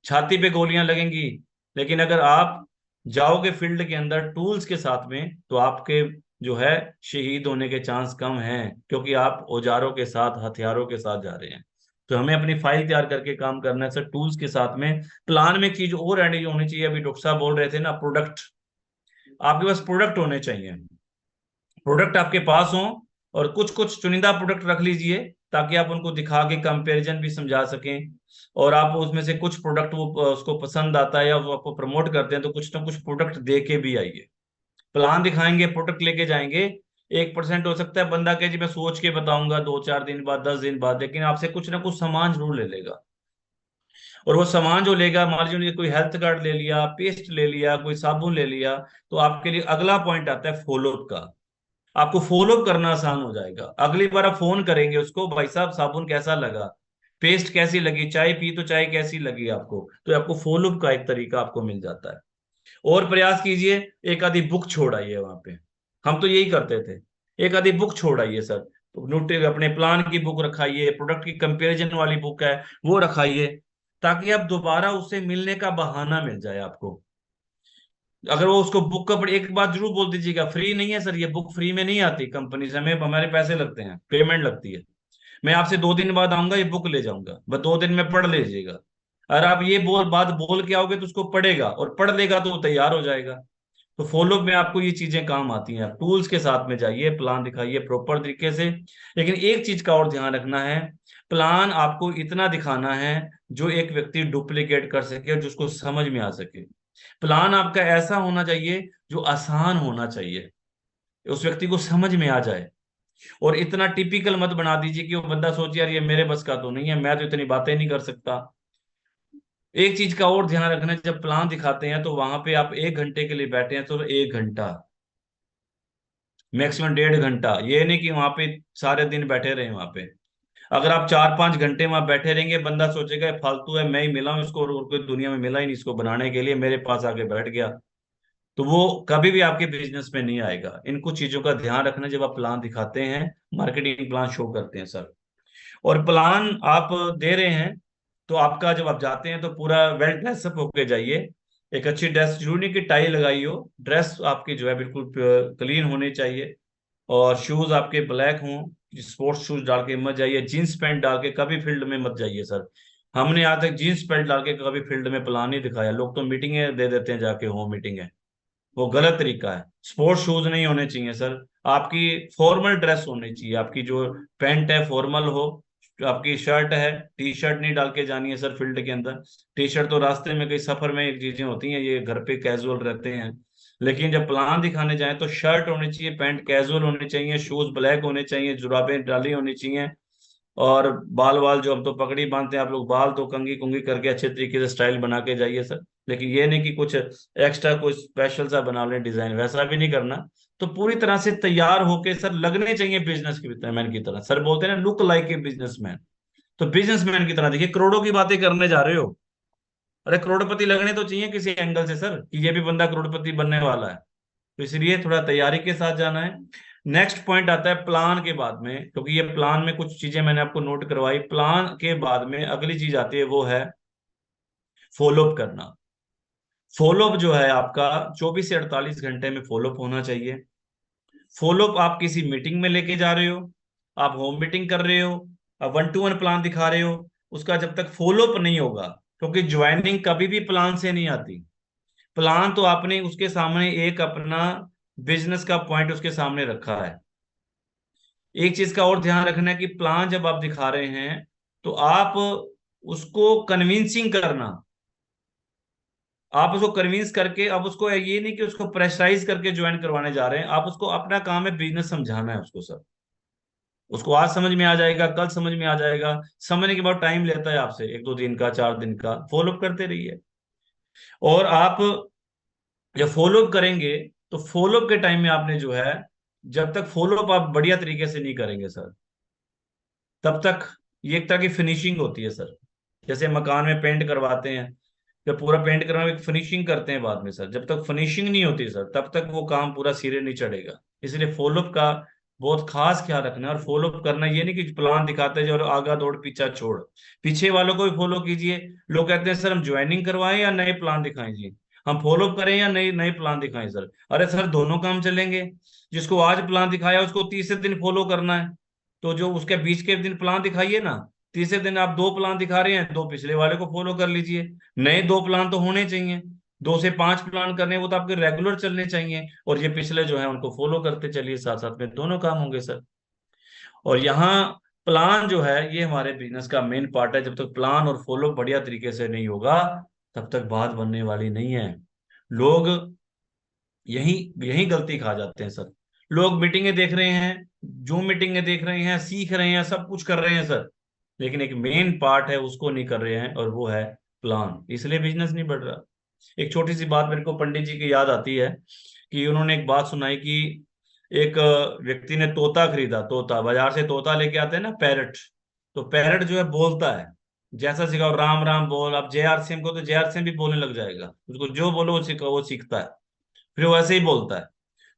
Speaker 1: छाती पे गोलियां लगेंगी। लेकिन अगर आप जाओगे फील्ड के अंदर टूल्स के साथ में, तो आपके जो है शहीद होने के चांस कम हैं, क्योंकि आप औजारों के साथ, हथियारों के साथ जा रहे हैं। तो हमें अपनी फाइल तैयार करके काम करना है सर, टूल्स के साथ में। प्लान में एक चीज और ऐड होनी चाहिए, अभी डॉक्टर साहब बोल रहे थे ना, प्रोडक्ट। आपके पास प्रोडक्ट होने चाहिए, प्रोडक्ट आपके पास हो, और कुछ कुछ चुनिंदा प्रोडक्ट रख लीजिए, ताकि आप उनको दिखा के कंपैरिजन भी समझा सकें। और आप उसमें से कुछ प्रोडक्ट वो उसको पसंद आता है या वो आपको प्रमोट करते हैं, तो कुछ ना कुछ प्रोडक्ट दे के भी आइए। प्लान दिखाएंगे, प्रोडक्ट लेके जाएंगे, 1% हो सकता है बंदा कहे जी मैं सोच के बताऊंगा 2-4 दिन बाद, 10 दिन बाद, लेकिन आपसे कुछ ना कुछ सामान जरूर ले लेगा। और वो सामान जो लेगा, मान लीजिए उन्होंने कोई हेल्थ कार्ड ले लिया, पेस्ट ले लिया, कोई साबुन ले लिया, तो आपके लिए अगला पॉइंट आता है फॉलोअप का। आपको फॉलो अप करना आसान हो जाएगा। अगली बार आप फोन करेंगे उसको, भाई साहब साबुन कैसा लगा, पेस्ट कैसी लगी, चाय पी तो चाय कैसी लगी आपको, तो आपको फॉलो अप का एक तरीका आपको मिल जाता है। और प्रयास कीजिए, एक आधी बुक छोड़ आइए वहां पे। हम तो यही करते थे, एक आधी बुक छोड़ आइए सर। तो नोट अपने प्लान की बुक रखाइए, प्रोडक्ट की कंपैरिजन वाली बुक है वो रखाइए, ताकि आप दोबारा उससे मिलने का बहाना मिल जाए आपको। अगर वो उसको बुक का एक बात जरूर बोल दीजिएगा, फ्री नहीं है सर, ये बुक फ्री में नहीं आती कंपनी से, हमें हमारे पैसे लगते हैं, पेमेंट लगती है। मैं आपसे 2 दिन बाद आऊंगा, ये बुक ले जाऊंगा, बस 2 दिन में पढ़ लीजिएगा। अगर आप ये बात बोल के आओगे तो उसको पढ़ेगा, और पढ़ लेगा तो वो तैयार हो जाएगा। तो फॉलो में आपको ये चीजें काम आती हैं। आप टूल्स के साथ में जाइए, प्लान दिखाइए प्रॉपर तरीके से। लेकिन एक चीज का और ध्यान रखना है, प्लान आपको इतना दिखाना है जो एक व्यक्ति डुप्लीकेट कर सके और जिसको समझ में आ सके। प्लान आपका ऐसा होना चाहिए जो आसान होना चाहिए, उस व्यक्ति को समझ में आ जाए। और इतना टिपिकल मत बना दीजिए कि वो बंदा सोचे यार ये मेरे बस का तो नहीं है, मैं तो इतनी बातें नहीं कर सकता। एक चीज का और ध्यान रखना है, जब प्लान दिखाते हैं तो वहां पे आप 1 घंटे के लिए बैठे हैं तो 1 घंटा, मैक्सिमम 1.5 घंटा, ये नहीं कि वहां पे सारे दिन बैठे रहे वहां पे। अगर आप 4-5 घंटे वहां बैठे रहेंगे, बंदा सोचेगा ये फालतू है, मैं ही मिला हूं इसको, और कोई दुनिया में मिला ही नहीं इसको बनाने के लिए, मेरे पास आके बैठ गया। तो वो कभी भी आपके बिजनेस में नहीं आएगा। इन कुछ चीजों का ध्यान रखना जब आप प्लान दिखाते हैं, मार्केटिंग प्लान शो करते हैं सर। और प्लान आप दे रहे हैं, तो आपका जब आप जाते हैं तो पूरा वेल ड्रेसअप होके जाइए। एक अच्छी ड्रेस, जरूरी नहीं कि टाई लगाई हो, ड्रेस आपकी जो है बिल्कुल क्लीन होनी चाहिए। और शूज आपके ब्लैक हों, स्पोर्ट्स शूज डाल के मत जाइए, जींस पैंट डाल के कभी फील्ड में मत जाइए सर। हमने आज तक जींस पैंट डाल के कभी फील्ड में प्लान नहीं दिखाया, लोग तो मीटिंगें दे देते हैं जाके, होम मीटिंग है, वो गलत तरीका है। स्पोर्ट्स शूज नहीं होने चाहिए सर, आपकी फॉर्मल ड्रेस होनी चाहिए, आपकी जो पैंट है फॉर्मल हो, जो आपकी शर्ट है, टी शर्ट नहीं डाल के जानी है सर फील्ड के अंदर। टी शर्ट तो रास्ते में कई सफर में एक चीजें होती हैं, ये घर पे कैजुअल रहते हैं। लेकिन जब प्लान दिखाने जाए तो शर्ट होनी चाहिए, पैंट कैजुअल होनी चाहिए, शूज ब्लैक होने चाहिए, जुराबें डाली होनी चाहिए। और बाल वाल जो हम तो पगड़ी बांधते हैं, आप लोग बाल तो कंघी कुंघी करके अच्छे तरीके से स्टाइल बना के जाइए सर। लेकिन ये नहीं कि कुछ एक्स्ट्रा कुछ स्पेशल सा बना लें डिजाइन, वैसा भी नहीं करना। तो पूरी तरह से तैयार होके सर लगने चाहिए बिजनेस के मैन की तरह, सर बोलते हैं ना लुक लाइक ए बिजनेसमैन। तो बिजनेसमैन की तरह देखिए, करोड़ों की बातें करने जा रहे हो, अरे करोड़पति लगने तो चाहिए किसी एंगल से सर, कि ये भी बंदा करोड़पति बनने वाला है। तो इसलिए थोड़ा तैयारी के साथ जाना है। नेक्स्ट पॉइंट आता है प्लान के बाद में, क्योंकि ये प्लान में कुछ चीजें मैंने आपको नोट करवाई, प्लान के बाद में अगली चीज आती है, वो है फॉलोअप करना। फॉलोअप जो है आपका 24 से 48 घंटे में फॉलोअप होना चाहिए। फॉलोअप आप किसी मीटिंग में लेके जा रहे हो, आप होम मीटिंग कर रहे हो, आप 1-to-1 प्लान दिखा रहे हो, उसका जब तक फॉलोअप नहीं होगा, क्योंकि ज्वाइनिंग कभी भी प्लान से नहीं आती। प्लान तो आपने उसके सामने एक अपना बिजनेस का पॉइंट उसके सामने रखा है। एक चीज का और ध्यान रखना है कि प्लान जब आप दिखा रहे हैं तो आप उसको कन्विंसिंग करना, आप उसको कन्विंस करके, अब उसको ये नहीं कि उसको प्रेशराइज करके ज्वाइन करवाने जा रहे हैं, आप उसको अपना काम है बिजनेस समझाना है उसको सर। उसको आज समझ में आ जाएगा, कल समझ में आ जाएगा, समझने के बाद टाइम लेता है आपसे 1-2 दिन का, 4 दिन का, फॉलोअप करते रहिए। और आप जब फॉलोअप करेंगे तो फॉलोअप के टाइम में आपने जो है, जब तक फॉलोअप आप बढ़िया तरीके से नहीं करेंगे सर, तब तक, ये एक तरह की फिनिशिंग होती है सर। जैसे मकान में पेंट करवाते हैं, जब पूरा पेंट करवा के फिनिशिंग करते हैं बाद में सर, जब तक फिनिशिंग नहीं होती सर तब तक वो काम पूरा सिरे नहीं चढ़ेगा। इसलिए फॉलोअप का बहुत खास ख्याल रखना है। और फॉलोअप करना ये नहीं कि प्लान दिखाते जाओ और आगा दौड़ पीछा छोड़, पीछे वालों को भी फॉलो कीजिए। लोग कहते हैं सर हम ज्वाइनिंग करवाएं या नए प्लान दिखाएं जी, हम फॉलोअप करें या नए नए प्लान दिखाएं सर। अरे सर दोनों काम चलेंगे। जिसको आज प्लान दिखाया उसको तीसरे दिन फॉलो करना है, तो जो उसके बीच के दिन प्लान दिखाइए ना, तीसरे दिन आप 2 प्लान दिखा रहे हैं, 2 पिछले वाले को फॉलो कर लीजिए। नए 2 प्लान तो होने चाहिए, 2 से 5 प्लान करने, वो तो आपके रेगुलर चलने चाहिए, और ये पिछले जो है उनको फॉलो करते चलिए, साथ साथ में दोनों काम होंगे सर। और यहाँ प्लान जो है ये हमारे बिजनेस का मेन पार्ट है। जब तक प्लान और फॉलो बढ़िया तरीके से नहीं होगा तब तक बात बनने वाली नहीं है। लोग यही यही गलती खा जाते हैं सर। लोग मीटिंगें देख रहे हैं, जूम मीटिंगें देख रहे हैं, सीख रहे हैं, सब कुछ कर रहे हैं सर, लेकिन एक मेन पार्ट है उसको नहीं कर रहे हैं, और वो है प्लान। इसलिए बिजनेस नहीं बढ़ रहा। एक छोटी सी बात मेरे को पंडित जी की याद आती है कि उन्होंने एक बात सुनाई कि एक व्यक्ति ने तोता खरीदा, तोता बाजार से तोता लेके आते हैं ना, पैरट। तो पैरट जो है बोलता है, जैसा सिखाओ राम राम बोल, आप JRCM को तो JRCM भी बोलने लग जाएगा, उसको जो बोलो वो सीखता है, फिर वो ऐसे ही बोलता है।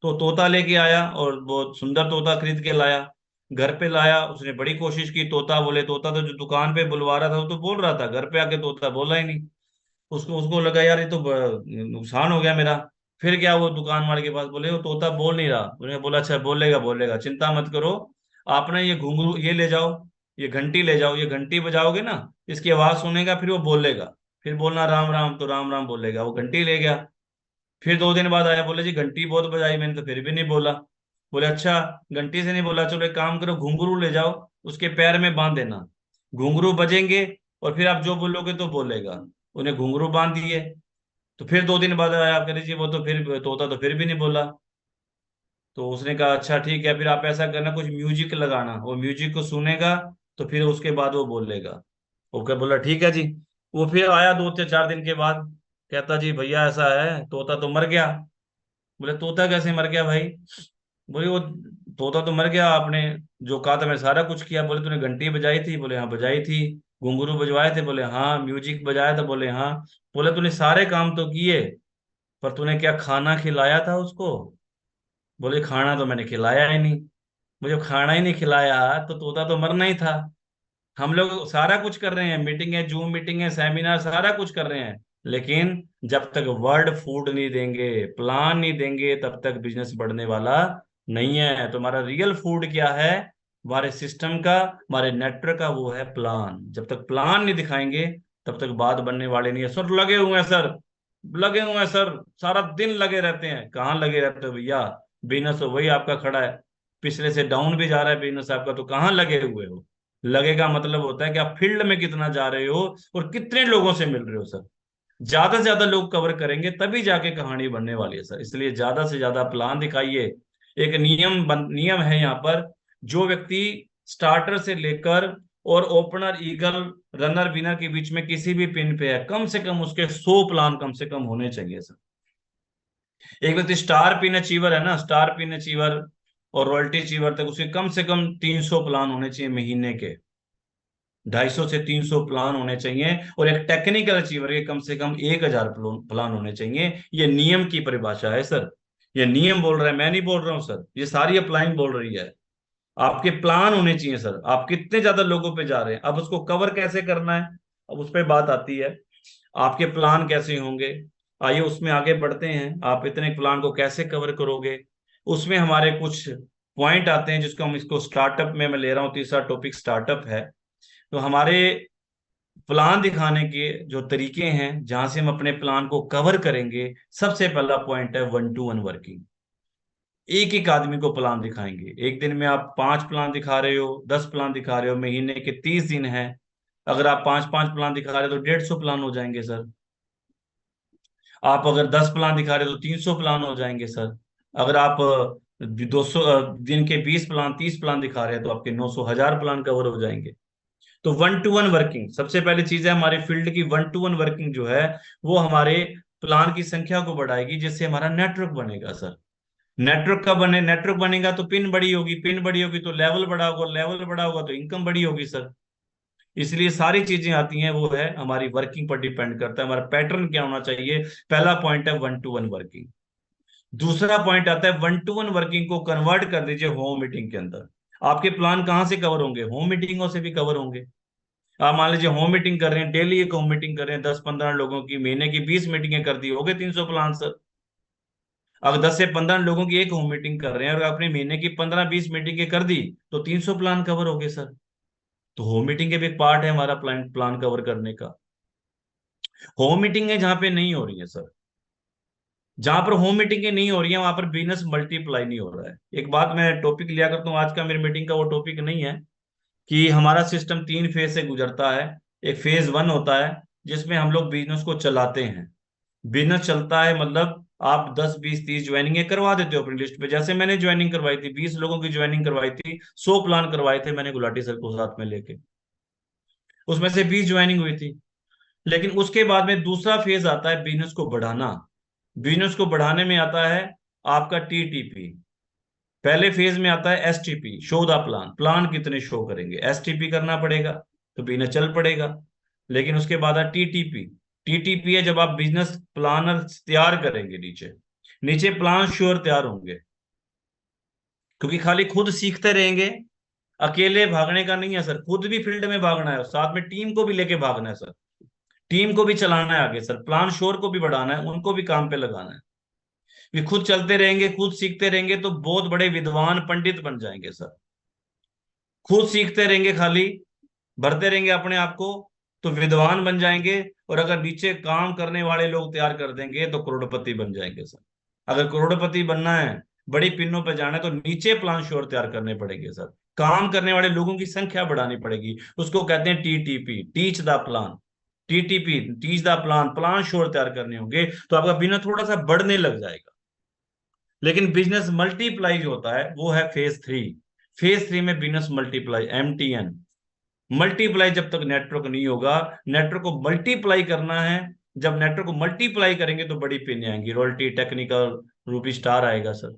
Speaker 1: तो तोता लेके आया और बहुत सुंदर तोता खरीद के लाया, घर पे लाया, उसने बड़ी कोशिश की तोता बोले। तोता तो जो दुकान पे बुलवा रहा था वो तो बोल रहा था, घर पे आके तोता बोला ही नहीं। उसको उसको लगा यार ये तो नुकसान हो गया मेरा। फिर क्या, वो दुकान वाले के पास बोले वो तोता बोल नहीं रहा। उन्होंने बोला अच्छा बोलेगा बोलेगा, चिंता मत करो, आप ना ये घुंघरू ये ले जाओ, ये घंटी ले जाओ, ये घंटी बजाओगे ना, इसकी आवाज सुनेगा फिर वो बोलेगा, फिर बोलना राम राम, तो राम राम बोलेगा। वो घंटी ले गया। फिर 2 दिन बाद आया, बोले जी घंटी बहुत बजाई मैंने तो फिर भी नहीं बोला। बोले अच्छा, घंटी से नहीं बोला, चलो एक काम करो घुंघरू ले जाओ, उसके पैर में बांध देना, घुंघरू बजेंगे और फिर आप जो बोलोगे तो बोलेगा। उन्हें घुंघरू बांध दिए। तो फिर 2 दिन बाद आया, आप कह रहे जी वो तो फिर तोता तो फिर भी नहीं बोला। तो उसने कहा अच्छा ठीक है, फिर आप ऐसा करना कुछ म्यूजिक लगाना, वो म्यूजिक को सुनेगा तो फिर उसके बाद वो बोलेगा। वो क्या बोला ठीक है जी। वो फिर आया 2 से 4 दिन के बाद, कहता जी भैया ऐसा है तोता तो मर गया। बोले तोता कैसे मर गया भाई? बोले वो तोता तो मर गया, आपने जो कहा था मैं सारा कुछ किया। बोले तूने घंटी बजाई थी? बोले हाँ बजाई थी। घुंघरू बजवाए थे? बोले हाँ। म्यूजिक बजाया था? बोले हाँ। बोले तूने सारे काम तो किए, पर तूने क्या खाना खिलाया था उसको? बोले खाना तो मैंने खिलाया ही नहीं। मुझे खाना ही नहीं खिलाया तो तोता तो मरना ही था। हम लोग सारा कुछ कर रहे हैं, मीटिंग है, जूम मीटिंग है, सेमिनार, सारा कुछ कर रहे हैं, लेकिन जब तक वर्ड फूड नहीं देंगे, प्लान नहीं देंगे, तब तक बिजनेस बढ़ने वाला नहीं है। तो हमारा रियल फूड क्या है? हमारे सिस्टम का, हमारे नेटवर्क का, वो है प्लान। जब तक प्लान नहीं दिखाएंगे तब तक बात बनने वाले नहीं है सर। लगे हुए हैं सर, लगे हुए हैं सर, सारा दिन लगे रहते हैं। कहाँ लगे रहते हो भैया? बिजनेस तो वही आपका खड़ा है, पिछले से डाउन भी जा रहा है बिजनेस आपका, तो कहाँ लगे हुए हो? लगे का मतलब होता है कि आप फील्ड में कितना जा रहे हो और कितने लोगों से मिल रहे हो सर। ज्यादा से ज्यादा लोग कवर करेंगे तभी जाके कहानी बनने वाली है सर। इसलिए ज्यादा से ज्यादा प्लान दिखाइए। एक नियम है यहाँ पर, जो व्यक्ति स्टार्टर से लेकर और ओपनर, ईगल, रनर, विनर के बीच में किसी भी पिन पे है, कम से कम उसके 100 प्लान कम से कम होने चाहिए सर। एक व्यक्ति स्टार पिन अचीवर है ना, स्टार पिन अचीवर और रॉयल्टी अचीवर तक, उसके कम से कम 300 प्लान होने चाहिए महीने के, 250 से 300 प्लान होने चाहिए। और एक टेक्निकल अचीवर के कम से कम 1000 प्लान होने चाहिए। ये नियम की परिभाषा है सर, ये नियम बोल रहा है, मैं नहीं बोल रहा हूँ सर, ये सारी अप्लाइंग बोल रही है। आपके प्लान होने चाहिए सर। आप कितने ज्यादा लोगों पे जा रहे हैं, अब उसको कवर कैसे करना है, अब उस पर बात आती है। आपके प्लान कैसे होंगे, आइए उसमें आगे बढ़ते हैं। आप इतने प्लान को कैसे कवर करोगे? उसमें हमारे कुछ पॉइंट आते हैं जिसको हम इसको स्टार्टअप में मैं ले रहा हूँ। तीसरा टॉपिक स्टार्टअप है। तो हमारे प्लान दिखाने के जो तरीके हैं जहां से हम अपने प्लान को कवर करेंगे, सबसे पहला पॉइंट है 1-to-1 वर्किंग। एक एक आदमी को प्लान दिखाएंगे। एक दिन में आप 5 प्लान दिखा रहे हो, 10 प्लान दिखा रहे हो, महीने के 30 दिन हैं, अगर आप 5-5 प्लान दिखा रहे हो तो 150 प्लान हो जाएंगे सर। आप अगर 10 प्लान दिखा रहे हो तो 300 प्लान हो जाएंगे सर। अगर आप 200 दिन के 20 प्लान 30 प्लान दिखा रहे हैं तो आपके 900 1000 प्लान कवर हो जाएंगे। तो 1-to-1 वर्किंग सबसे पहली चीज है। हमारे फील्ड की 1-to-1 वर्किंग जो है वो हमारे प्लान की संख्या को बढ़ाएगी, जिससे हमारा नेटवर्क बनेगा सर। नेटवर्क बनेगा तो पिन बड़ी होगी, पिन बड़ी होगी तो लेवल बड़ा होगा, लेवल बड़ा होगा तो इनकम बड़ी होगी सर। इसलिए सारी चीजें आती हैं, वो है हमारी वर्किंग पर डिपेंड करता है हमारा पैटर्न क्या होना चाहिए। पहला पॉइंट है 1-to-1 वर्किंग। दूसरा पॉइंट आता है 1-to-1 वर्किंग को कन्वर्ट कर दीजिए होम मीटिंग के अंदर। आपके प्लान कहाँ से कवर होंगे? होम मीटिंगों से भी कवर होंगे। आप मान लीजिए होम मीटिंग कर रहे हैं, डेली एक होम मीटिंग कर रहे हैं 10-15 लोगों की, महीने की 20 मीटिंगें कर दी, हो गए 300 प्लान सर। अगर 10 से 15 लोगों की एक होम मीटिंग कर रहे हैं और आपने महीने की 15-20 मीटिंगें कर दी तो 300 प्लान कवर हो गए सर। तो होम मीटिंग के भी एक पार्ट है हमारा प्लान प्लान कवर करने का। होम मीटिंगें जहां पे नहीं हो रही है सर, जहां पर होम मीटिंगें नहीं हो रही है वहां पर बिजनेस मल्टीप्लाई नहीं हो रहा है। एक बात मैं टॉपिक लिया करता हूँ, आज का मेरी मीटिंग का वो टॉपिक नहीं है कि हमारा सिस्टम 3 फेज से गुजरता है। एक फेज 1 होता है जिसमें हम लोग बिजनेस को चलाते हैं। बिजनेस चलता है मतलब आप 10-20-30 ज्वाइनिंग करवा देते हो अपनी लिस्ट पे। जैसे मैंने ज्वाइनिंग करवाई थी, 20 लोगों की ज्वाइनिंग करवाई थी, 100 प्लान करवाए थे मैंने गुलाटी सर को साथ में लेके, उसमें से 20 ज्वाइनिंग हुई थी। लेकिन उसके बाद में दूसरा फेज आता है बिजनेस को बढ़ाना। बिजनेस को बढ़ाने में आता है आपका टीटीपी। पहले फेज में आता है STP, show the plan. Plan कितने शो करेंगे, एसटीपी करना पड़ेगा तो बिजनेस चल पड़ेगा। लेकिन उसके बाद है टीटीपी। टीटीपी है जब आप बिजनेस प्लानर तैयार करेंगे, नीचे नीचे प्लान श्योर तैयार होंगे। क्योंकि खाली खुद सीखते रहेंगे, अकेले भागने का नहीं है सर, खुद भी फील्ड में भागना है, साथ में टीम को भी लेके भागना है सर। टीम को भी चलाना है आगे सर, प्लान श्योर को भी बढ़ाना है, उनको भी काम पे लगाना है। भी खुद चलते रहेंगे, खुद सीखते रहेंगे तो बहुत बड़े विद्वान पंडित बन जाएंगे सर। खुद सीखते रहेंगे, खाली भरते रहेंगे अपने आप को तो विद्वान बन जाएंगे। और अगर नीचे काम करने वाले लोग तैयार कर देंगे तो करोड़पति बन जाएंगे सर। अगर करोड़पति बनना है, बड़ी पिनों पे जाना है, तो नीचे प्लान श्योर तैयार करने पड़ेंगे सर। काम करने वाले लोगों की संख्या बढ़ानी पड़ेगी। उसको कहते हैं TTP, teach the plan. TTP, teach the plan, plan sure तैयार करने होंगे तो आपका बिजनेस थोड़ा सा बढ़ने लग जाएगा। लेकिन बिजनेस मल्टीप्लाई जो होता है वो है फेज 3। फेज 3 में बिजनेस मल्टीप्लाई, MTN। मल्टीप्लाई जब तक नेटवर्क नहीं होगा, नेटवर्क को मल्टीप्लाई करना है। जब नेटवर्क को मल्टीप्लाई करेंगे तो बड़ी पिन आएंगी, रॉयल्टी, टेक्निकल, रूपी स्टार आएगा सर।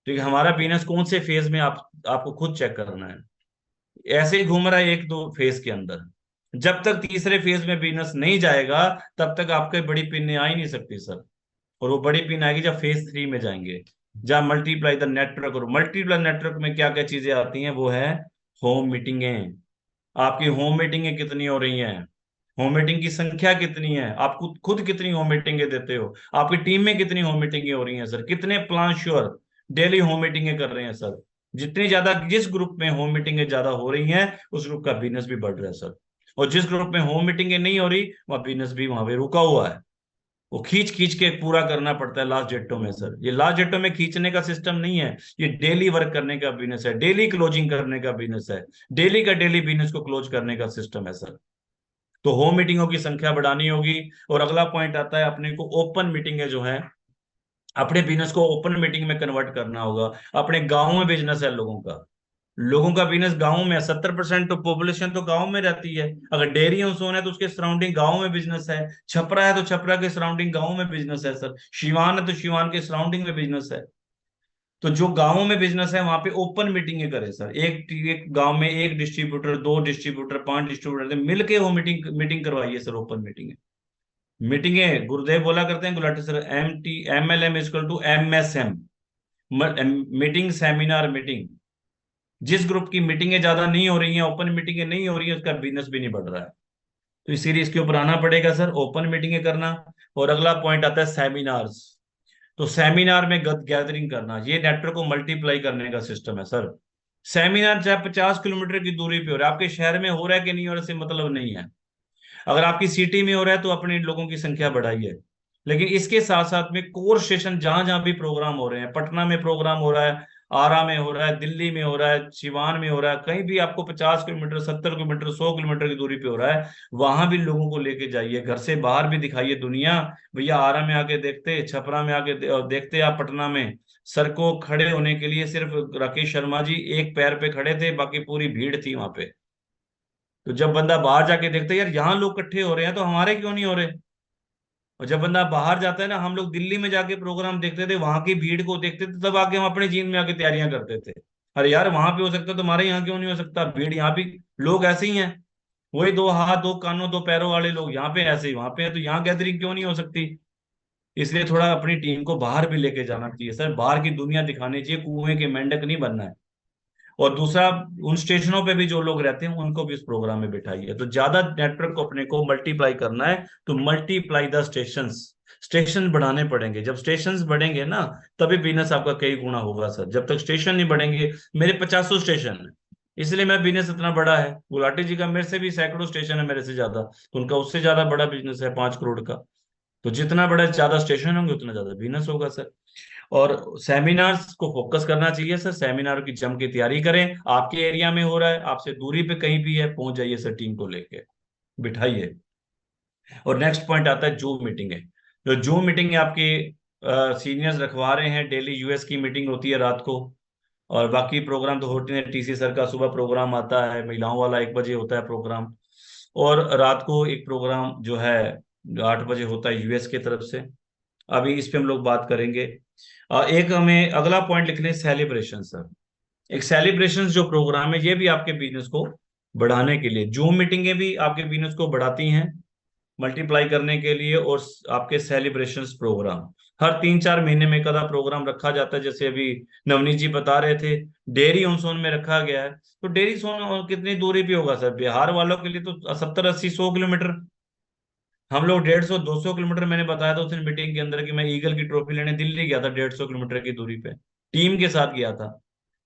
Speaker 1: ठीक है, हमारा बिजनेस कौन से फेज में आपको खुद चेक करना है। ऐसे ही घूम रहा है 1-2 फेज के अंदर। जब तक तीसरे फेज में बिजनेस नहीं जाएगा तब तक आपके बड़ी पिन आ ही नहीं सकती सर। और वो बड़ी पिन आएगी जब फेज 3 में जाएंगे, जहां मल्टीप्लाई द नेटवर्क। और मल्टीप्लाई नेटवर्क में क्या क्या चीजें आती हैं, वो है होम मीटिंगें। आपकी होम मीटिंगें कितनी हो रही हैं, होम मीटिंग की संख्या कितनी है, आप खुद कितनी होम मीटिंगें देते हो, आपकी टीम में कितनी होम मीटिंगें हो रही हैं सर, कितने प्लान श्योर डेली होम मीटिंगें कर रहे हैं सर। जितनी ज्यादा, जिस ग्रुप में होम मीटिंगें ज्यादा हो रही हैं उस ग्रुप का बिजनेस भी बढ़ रहा है सर। और जिस ग्रुप में होम मीटिंगें नहीं हो रही वह बिजनेस भी वहां पे रुका हुआ है। वो खींच खींच के पूरा करना पड़ता है लास्ट डेटों में सर। ये लास्ट डेटों में खींचने का सिस्टम नहीं है, ये डेली वर्क करने का बिजनेस है, डेली क्लोजिंग करने का बिजनेस है, डेली का डेली बिजनेस को क्लोज करने का सिस्टम है सर। तो होम मीटिंगों की संख्या बढ़ानी होगी। और अगला पॉइंट आता है अपने को ओपन मीटिंगें जो है, अपने बिजनेस को ओपन मीटिंग में कन्वर्ट करना होगा। अपने गांव में बिजनेस है लोगों का बिजनेस गांव में है। 70% तो पॉपुलेशन तो गांव में रहती है। अगर डेयरी जोन है तो उसके सराउंडिंग गांव में बिजनेस है। छपरा है तो छपरा के सराउंडिंग गांव में बिजनेस है सर। शिवान है तो शिवान के सराउंडिंग में बिजनेस है। तो जो गांवों में बिजनेस है वहां पे ओपन मीटिंग करें सर। एक गांव में एक डिस्ट्रीब्यूटर, 2 डिस्ट्रीब्यूटर, 5 डिस्ट्रीब्यूटर मिलके वो मीटिंग मीटिंग करवाइए सर। ओपन मीटिंगें गुरुदेव बोला करते हैं Gulati sir, MLM=MSM, meeting, seminar, meeting. जिस ग्रुप की मीटिंगें ज्यादा नहीं हो रही हैं, ओपन मीटिंगें नहीं हो रही हैं, उसका बिजनेस भी नहीं बढ़ रहा है। तो इसीलिए इसके ऊपर आना पड़ेगा सर, ओपन मीटिंगें करना। और अगला पॉइंट आता है सेमिनार्स। तो सेमिनार में गैदरिंग करना, ये नेटवर्क को मल्टीप्लाई करने का सिस्टम है सर। सेमिनार चाहे 50 किलोमीटर की दूरी पे हो रहा है, आपके शहर में हो रहा है कि नहीं हो रहा है, इससे मतलब नहीं है। अगर आपकी सिटी में हो रहा है तो अपने लोगों की संख्या बढ़ाइए। लेकिन इसके साथ साथ में कोर स्टेशन जहां जहां भी प्रोग्राम हो रहे हैं, पटना में प्रोग्राम हो रहा है, आरा में हो रहा है, दिल्ली में हो रहा है, सिवान में हो रहा है, कहीं भी आपको 50 किलोमीटर, 70 किलोमीटर, 100 किलोमीटर की दूरी पे हो रहा है, वहां भी लोगों को लेके जाइए, घर से बाहर भी दिखाइए दुनिया। भैया आरा में आके देखते, छपरा में आके देखते, आप पटना में सर को खड़े होने के लिए सिर्फ राकेश शर्मा जी एक पैर पे खड़े थे, बाकी पूरी भीड़ थी वहां पे। तो जब बंदा बाहर जाके देखता है यार यहाँ लोग इकट्ठे हो रहे हैं तो हमारे क्यों नहीं हो रहे। और जब बंदा बाहर जाता है ना, हम लोग दिल्ली में जाके प्रोग्राम देखते थे, वहां की भीड़ को देखते थे, तब आके हम अपने जीन में आके तैयारियां करते थे। अरे यार वहां पे हो सकता है तो हमारे यहाँ क्यों नहीं हो सकता, भीड़ यहाँ भी, लोग ऐसे ही हैं, वही दो हाथ दो कानों दो पैरों वाले लोग यहाँ पे ऐसे ही वहां पे है, तो यहाँ गैदरिंग क्यों नहीं हो सकती। इसलिए थोड़ा अपनी टीम को बाहर भी लेके जाना चाहिए सर, बाहर की दुनिया दिखानी चाहिए, कुएं के मेंढक नहीं बनना है। और दूसरा, उन स्टेशनों पे भी जो लोग रहते हैं उनको भी इस प्रोग्राम में बिठाइए। तो ज्यादा नेटवर्क को अपने को मल्टीप्लाई करना है, तो मल्टीप्लाई द स्टेशंस, स्टेशन बढ़ाने पड़ेंगे। जब स्टेशंस बढ़ेंगे ना, तभी बिजनेस आपका कई गुना होगा सर। जब तक स्टेशन नहीं बढ़ेंगे, मेरे 50 स्टेशन है, इसलिए मैं बिजनेस इतना बड़ा है। गुलाटी जी का मेरे से भी सैकड़ों स्टेशन है, मेरे से ज्यादा, तो उनका उससे ज्यादा बड़ा बिजनेस है 5 करोड़ का। तो जितना बड़ा ज्यादा स्टेशन होंगे उतना ज्यादा बिजनेस होगा सर। और सेमिनार्स को फोकस करना चाहिए सर, सेमिनार की जम के तैयारी करें। आपके एरिया में हो रहा है, आपसे दूरी पे कहीं भी है, पहुंच जाइए सर, टीम को लेके बिठाइए। और नेक्स्ट पॉइंट आता है जूम मीटिंग है। जो जूम मीटिंग है आपके सीनियर्स रखवा रहे हैं, डेली यूएस की मीटिंग होती है रात को, और बाकी प्रोग्राम तो होते हैं। टीसी सर का सुबह प्रोग्राम आता है, महिलाओं वाला 1 बजे होता है प्रोग्राम, और रात को एक प्रोग्राम जो है 8 बजे होता है यूएस की तरफ से। अभी इस पे हम लोग बात करेंगे। एक हमें अगला पॉइंट लिखने, सेलिब्रेशन सर। एक सेलिब्रेशन जो प्रोग्राम है, ये भी आपके बिजनेस को बढ़ाने के लिए, जूम मीटिंगें भी आपके बिजनेस को बढ़ाती हैं मल्टीप्लाई करने के लिए। और आपके सेलिब्रेशंस प्रोग्राम हर 3-4 महीने में एक आधा प्रोग्राम रखा जाता है। जैसे अभी नवनीत जी बता रहे थे, डेयरी ऑन सोन में रखा गया है, तो डेयरी सोन कितनी दूरी पे होगा सर, बिहार वालों के लिए तो 70, 80, 100 किलोमीटर। हम लोग 150, 200 किलोमीटर, मैंने बताया था उस दिन मीटिंग के अंदर कि मैं ईगल की ट्रॉफी लेने दिल्ली गया था, 150 किलोमीटर की दूरी पे टीम के साथ गया था।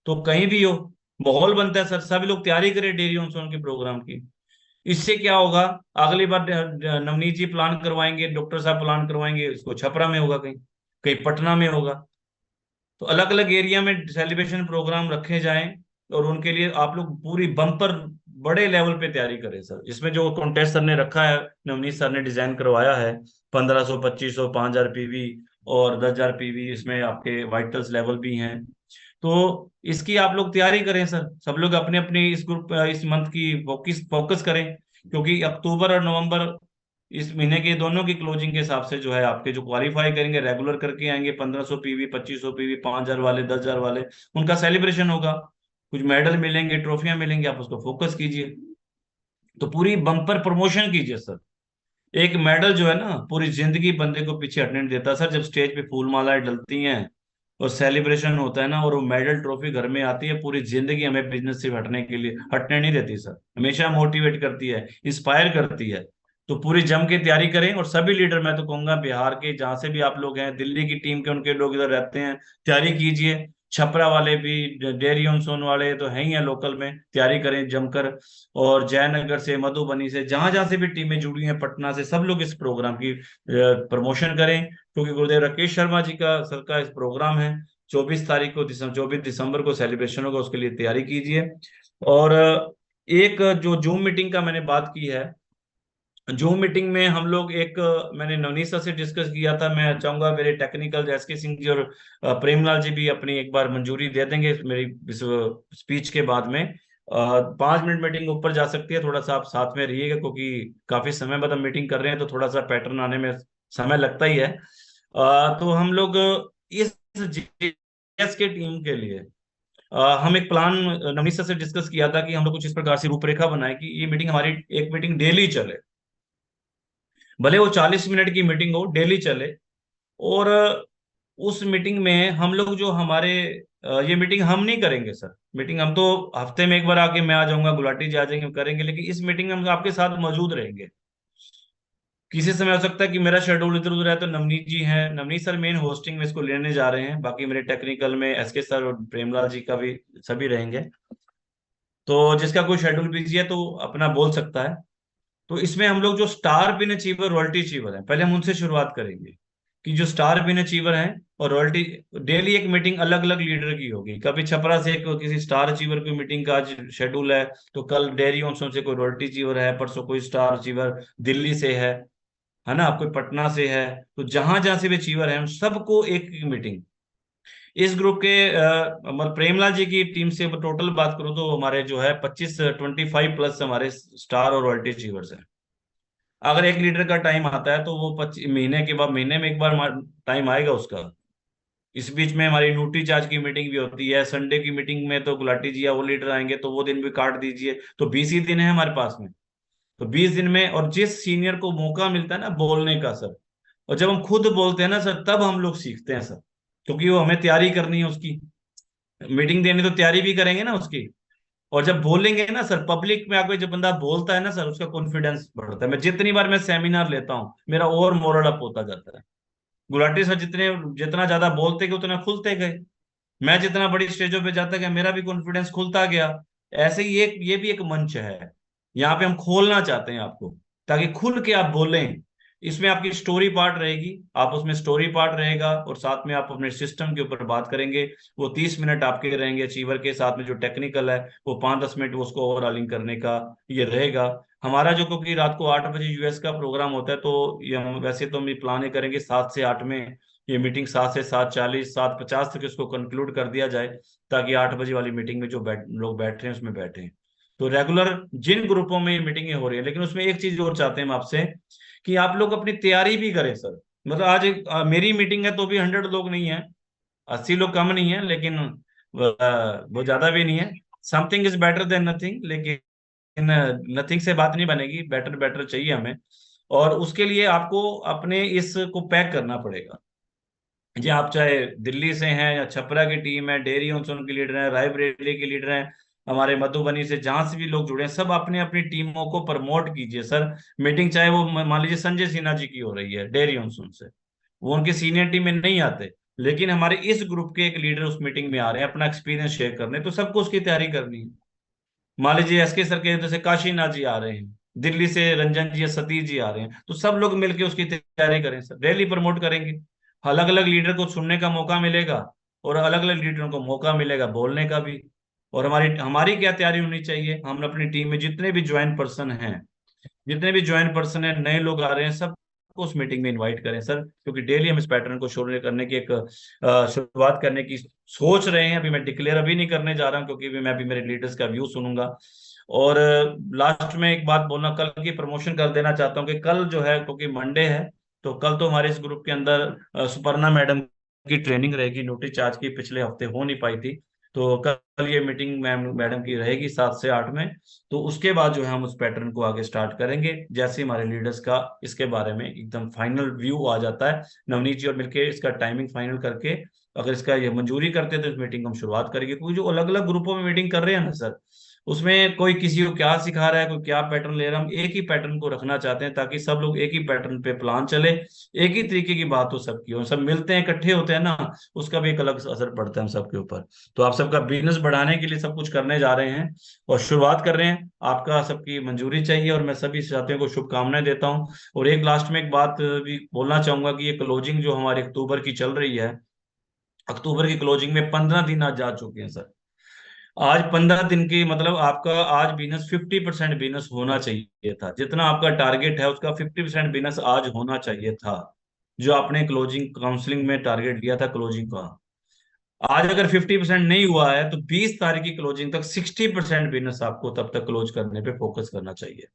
Speaker 1: तो कहीं भी हो, माहौल बनता है सर, सभी लोग तैयारी करें डेयरी ऑन सोन के प्रोग्राम की। इससे क्या होगा, अगली बार नवनीत जी प्लान करवाएंगे, डॉक्टर साहब प्लान करवाएंगे, इसको छपरा में होगा, कहीं कहीं पटना में होगा। तो अलग अलग एरिया में सेलिब्रेशन प्रोग्राम रखे जाएं, और उनके लिए आप लोग पूरी बम्पर बड़े लेवल पे तैयारी करें सर। इसमें जो कॉन्टेस्ट सर ने रखा है, नवनीत सर ने डिजाइन करवाया है, 1500, 2500, 5000 पीवी और 10,000 पीवी, इसमें आपके वाइटल्स लेवल भी हैं। तो इसकी आप लोग तैयारी करें सर, सब लोग अपने अपने इस ग्रुप इस मंथ की फोकस फोकस करें, क्योंकि अक्टूबर और नवंबर, इस महीने के दोनों की क्लोजिंग के हिसाब से जो है, आपके जो क्वालिफाई करेंगे रेगुलर करके आएंगे, 1500 पीवी, 2500 पीवी, 5,000 वाले, 10,000 वाले, उनका सेलिब्रेशन होगा, कुछ मेडल मिलेंगे, ट्रॉफियां मिलेंगी, आप उसको फोकस कीजिए। तो पूरी बम्पर प्रमोशन कीजिए सर। एक मेडल जो है ना, पूरी जिंदगी बंदे को पीछे हटने नहीं देता सर। जब स्टेज पे फूल मालाएं डलती हैं और सेलिब्रेशन होता है ना, और वो मेडल ट्रॉफी घर में आती है, पूरी जिंदगी हमें बिजनेस से हटने के लिए हटने नहीं देती सर, हमेशा मोटिवेट करती है, इंस्पायर करती है। तो पूरी जम के तैयारी करें, और सभी लीडर, मैं तो कहूंगा बिहार के जहां से भी आप लोग हैं, दिल्ली की टीम के उनके लोग इधर रहते हैं, तैयारी कीजिए। छपरा वाले भी, डेयरी ऑन सोन वाले तो है ही हैं लोकल में, तैयारी करें जमकर। और जयनगर से, मधुबनी से, जहां जहां से भी टीमें जुड़ी हैं, पटना से, सब लोग इस प्रोग्राम की प्रमोशन करें, क्योंकि गुरुदेव राकेश शर्मा जी का सर का इस प्रोग्राम है। 24 तारीख को, 24 दिसंबर को सेलिब्रेशन होगा, उसके लिए तैयारी कीजिए। और एक जो जूम मीटिंग का मैंने बात की है, जूम मीटिंग में हम लोग एक, मैंने नवनीत सर से डिस्कस किया था, मैं चाहूंगा मेरे टेक्निकल एसके सिंह जी और प्रेमलाल जी भी अपनी एक बार मंजूरी दे देंगे मेरी इस स्पीच के बाद में। 5 मिनट मीटिंग ऊपर जा सकती है, थोड़ा सा आप साथ में रहिएगा, क्योंकि काफी समय बाद हम मीटिंग कर रहे हैं, तो थोड़ा सा पैटर्न आने में समय लगता ही है। तो हम लोग इस जीएस के टीम के लिए हम एक प्लान नवनीत सर से डिस्कस किया था, कि हम लोग कुछ इस प्रकार से रूपरेखा बनाए कि ये मीटिंग हमारी, एक मीटिंग डेली चले, भले वो 40 मिनट की मीटिंग हो, डेली चले। और उस मीटिंग में हम लोग जो हमारे, ये मीटिंग हम नहीं करेंगे सर, मीटिंग हम तो हफ्ते में एक बार आके मैं आ जाऊंगा, गुलाटी जी आ जाएंगे, हम करेंगे, लेकिन इस मीटिंग में हम आपके साथ मौजूद रहेंगे। किसी समय हो सकता है कि मेरा शेड्यूल इधर उधर है, तो नवनीत जी हैं, नवनीत सर मेन होस्टिंग में इसको लेने जा रहे हैं, बाकी मेरे टेक्निकल में एसके सर और प्रेमलाल जी का भी सभी रहेंगे। तो जिसका कोई शेड्यूल बिजी है तो अपना बोल सकता है। तो इसमें हम लोग जो star pin achiever royalty achiever है, पहले हम उनसे शुरुआत करेंगे कि जो स्टार पिन अचीवर हैं और रॉयल्टी, डेली एक मीटिंग अलग अलग लीडर की होगी। कभी छपरा से किसी स्टार अचीवर की मीटिंग का आज शेड्यूल है, तो कल डेयरी ऑनसोन से कोई रॉयल्टी अचीवर है, परसों कोई स्टार अचीवर दिल्ली से है ना, कोई पटना से है। तो जहां जहां से भी अचीवर है उन सबको एक मीटिंग। इस ग्रुप के मतलब प्रेमलाल जी की टीम से टोटल बात करूं तो हमारे जो है 25-25 प्लस हमारे स्टार और रॉयल्टी अचीवर्स हैं। अगर एक लीडर का टाइम आता है तो वो 25 महीने के बाद, महीने में एक बार टाइम आएगा उसका। इस बीच में हमारी न्यूट्री चार्ज की मीटिंग भी होती है, संडे की मीटिंग में तो गुलाटी जी या वो लीडर आएंगे, तो वो दिन भी काट दीजिए, तो 20 ही दिन है हमारे पास में। तो 20 दिन में, और जिस सीनियर को मौका मिलता है ना बोलने का सर, और जब हम खुद बोलते हैं ना सर, तब हम लोग सीखते हैं सर, क्योंकि वो हमें तैयारी करनी है उसकी, मीटिंग देनी तो तैयारी भी करेंगे ना उसकी। और जब बोलेंगे ना सर पब्लिक में आके, जब बंदा बोलता है ना सर, उसका कॉन्फिडेंस बढ़ता है। मैं जितनी बार मैं सेमिनार लेता हूँ मेरा और मोरल अप होता जाता है। गुलाटी सर जितने जितना ज्यादा बोलते गए उतना खुलते गए, मैं जितना बड़ी स्टेजों पे जाता गया मेरा भी कॉन्फिडेंस खुलता गया। ऐसे ही एक ये भी एक मंच है, यहाँ पे हम खोलना चाहते हैं आपको, ताकि खुल के आप बोलें। इसमें आपकी स्टोरी पार्ट रहेगी, आप उसमें स्टोरी पार्ट रहेगा, और साथ में आप अपने सिस्टम के ऊपर बात करेंगे। वो 30 मिनट आपके रहेंगे अचीवर के, साथ में जो टेक्निकल है वो 5-10 मिनट उसको ओवरऑलिंग करने का ये रहेगा हमारा जो। क्योंकि रात को 8 बजे यूएस का प्रोग्राम होता है, तो ये हम वैसे तो हम ये प्लान करेंगे 7 से 8 में, ये मीटिंग 7 से 7:40 7:50 तक इसको कंक्लूड कर दिया जाए, ताकि 8 बजे वाली मीटिंग में जो लोग बैठ रहे हैं उसमें बैठे। तो रेगुलर जिन ग्रुपों में ये मीटिंगें हो रही है, लेकिन उसमें एक चीज और चाहते हैं हम आपसे, कि आप लोग अपनी तैयारी भी करें सर। मतलब आज मेरी मीटिंग है तो भी 100 लोग नहीं है, 80 लोग कम नहीं है, लेकिन वो ज्यादा भी नहीं है। Something is better than nothing, लेकिन नथिंग से बात नहीं बनेगी, बेटर बेटर चाहिए हमें। और उसके लिए आपको अपने इसको पैक करना पड़ेगा। जी, आप चाहे दिल्ली से हैं या छपरा की टीम है, डेयरी ऑनसोन के लीडर हैं, रायबरेली के लीडर हैं, हमारे मधुबनी से जहां से भी लोग जुड़े हैं, सब अपने अपनी टीमों को प्रमोट कीजिए सर। मीटिंग चाहे वो मान लीजिए संजय सिन्हा जी की हो रही है डेयरी ऑनसोन से, वो उनकी सीनियर टीम में नहीं आते, लेकिन हमारे इस ग्रुप के एक लीडर उस मीटिंग में आ रहे हैं अपना एक्सपीरियंस शेयर करने, तो सबको उसकी तैयारी करनी है। मान लीजिए एसके सर के जैसे काशीनाथ जी आ रहे हैं, दिल्ली से रंजन जी या सतीश जी आ रहे हैं, तो सब लोग मिलकर उसकी तैयारी करें सर, रैली प्रमोट करेंगे। अलग अलग लीडर को सुनने का मौका मिलेगा, और अलग अलग लीडरों को मौका मिलेगा बोलने का भी। और हमारी हमारी क्या तैयारी होनी चाहिए, हम अपनी टीम में जितने भी ज्वाइन पर्सन है, नए लोग आ रहे हैं, सबको उस मीटिंग में इनवाइट करें सर, क्योंकि डेली हम इस पैटर्न को शुरू करने की एक शुरुआत करने की सोच रहे हैं। अभी मैं डिक्लेयर अभी नहीं करने जा रहा हूँ, क्योंकि मैं अभी मेरे लीडर्स का व्यू सुनूंगा। और लास्ट में एक बात बोलना, कल की प्रमोशन कर देना चाहता हूँ कि कल जो है, क्योंकि मंडे है, तो कल तो हमारे इस ग्रुप के अंदर सुपर्णा मैडम की ट्रेनिंग रहेगी, नोटिस चार्ज की पिछले हफ्ते हो नहीं पाई थी। तो कल ये मीटिंग मैडम की रहेगी 7 से 8 में। तो उसके बाद जो है हम उस पैटर्न को आगे स्टार्ट करेंगे, जैसे हमारे लीडर्स का इसके बारे में एकदम फाइनल व्यू आ जाता है। नवनीत जी और मिलके इसका टाइमिंग फाइनल करके, अगर इसका ये मंजूरी करते हैं तो इस मीटिंग को हम शुरुआत करेंगे। क्योंकि जो अलग अलग ग्रुपों में मीटिंग कर रहे हैं ना सर, उसमें कोई किसी को क्या सिखा रहा है, कोई क्या पैटर्न ले रहा है, हम एक ही पैटर्न को रखना चाहते हैं, ताकि सब लोग एक ही पैटर्न पे प्लान चले, एक ही तरीके की बात हो सबकी, और सब मिलते हैं इकट्ठे होते हैं ना, उसका भी एक अलग असर पड़ता है हम सबके ऊपर। तो आप सबका बिजनेस बढ़ाने के लिए सब कुछ करने जा रहे हैं और शुरुआत कर रहे हैं, आपका सबकी मंजूरी चाहिए, और मैं सभी साथियों को शुभकामनाएं देता हूं। और एक लास्ट में एक बात भी बोलना चाहूंगा कि ये क्लोजिंग जो हमारे अक्टूबर की चल रही है, अक्टूबर की क्लोजिंग में 15 दिन आज जा चुके हैं सर। आज 15 दिन की मतलब आपका आज बिजनेस 50% बिजनेस होना चाहिए था, जितना आपका टारगेट है उसका 50% बिजनेस आज होना चाहिए था, जो आपने क्लोजिंग काउंसलिंग में टारगेट लिया था क्लोजिंग का। आज अगर 50% नहीं हुआ है तो 20 तारीख की क्लोजिंग तक 60% बिजनेस आपको तब तक क्लोज करने पे फोकस करना चाहिए।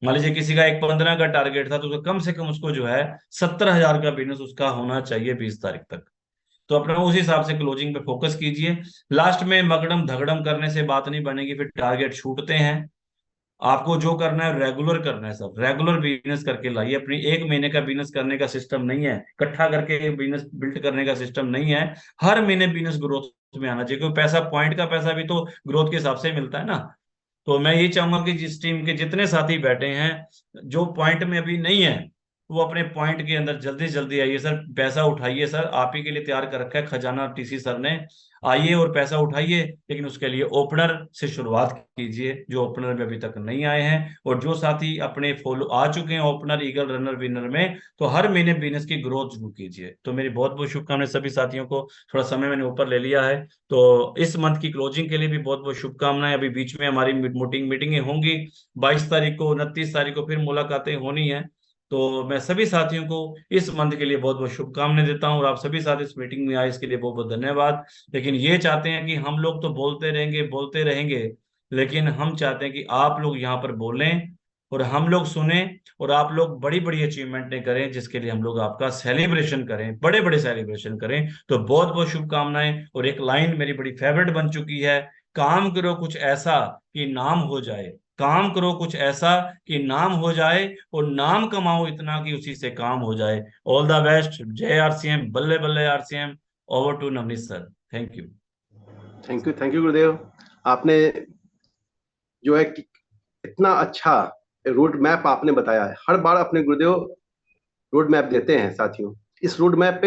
Speaker 1: मान लीजिए किसी का एक 15 का टारगेट था, तो उसको कम से कम उसको जो है 70,000 का बिजनेस उसका होना चाहिए 20 तारीख तक। तो अपना उस हिसाब से क्लोजिंग पे फोकस कीजिए। लास्ट में मगडम धगड़म करने से बात नहीं बनेगी, फिर टारगेट छूटते हैं। आपको जो करना है रेगुलर करना है सब, रेगुलर बिजनेस करके लाइए। अपनी एक महीने का बिजनेस करने का सिस्टम नहीं है, इकट्ठा करके बिजनेस बिल्ड करने का सिस्टम नहीं है। हर महीने बिजनेस ग्रोथ में आना चाहिए, क्योंकि पैसा, पॉइंट का पैसा भी तो ग्रोथ के हिसाब से मिलता है ना। तो मैं ये चाहूंगा कि जिस टीम के जितने साथी बैठे हैं, जो पॉइंट में अभी नहीं है, वो अपने पॉइंट के अंदर जल्दी जल्दी आइए सर, पैसा उठाइए सर, आप ही के लिए तैयार कर रखा है खजाना टीसी सर ने। आइए और पैसा उठाइए, लेकिन उसके लिए ओपनर से शुरुआत कीजिए जो ओपनर में अभी तक नहीं आए हैं। और जो साथी अपने फॉलो आ चुके हैं ओपनर ईगल रनर विनर में, तो हर महीने बिजनेस की ग्रोथ जरूर कीजिए। तो मेरी बहुत बहुत शुभकामनाएं सभी साथियों को। थोड़ा समय मैंने ऊपर ले लिया है, तो इस मंथ की क्लोजिंग के लिए भी बहुत बहुत शुभकामनाएं। अभी बीच में हमारी मीटिंगें होंगी, 22 तारीख को, 29 तारीख को फिर मुलाकातें होनी है। तो मैं सभी साथियों को इस मंथ के लिए बहुत बहुत शुभकामनाएं देता हूं, और आप सभी साथी इस मीटिंग में आए इसके लिए बहुत बहुत धन्यवाद। लेकिन ये चाहते हैं कि हम लोग तो बोलते रहेंगे बोलते रहेंगे, लेकिन हम चाहते हैं कि आप लोग यहाँ पर बोलें और हम लोग सुने, और आप लोग बड़ी बड़ी अचीवमेंटें करें, जिसके लिए हम लोग आपका सेलिब्रेशन करें, बड़े बड़े सेलिब्रेशन करें। तो बहुत बहुत शुभकामनाएं। और एक लाइन मेरी बड़ी फेवरेट बन चुकी है, काम करो कुछ ऐसा कि नाम हो जाए, काम करो कुछ ऐसा कि नाम हो जाए, और नाम कमाओ इतना कि उसी से काम हो जाए। All the best. जय आरसीएम, बल्ले बल्ले RCM. Over to Navneet sir. Thank you.
Speaker 2: Thank you गुरुदेव। आपने जो है कि इतना अच्छा रोड मैप आपने बताया है। हर बार अपने गुरुदेव रोड मैप देते हैं साथियों। इस रोड मैप पे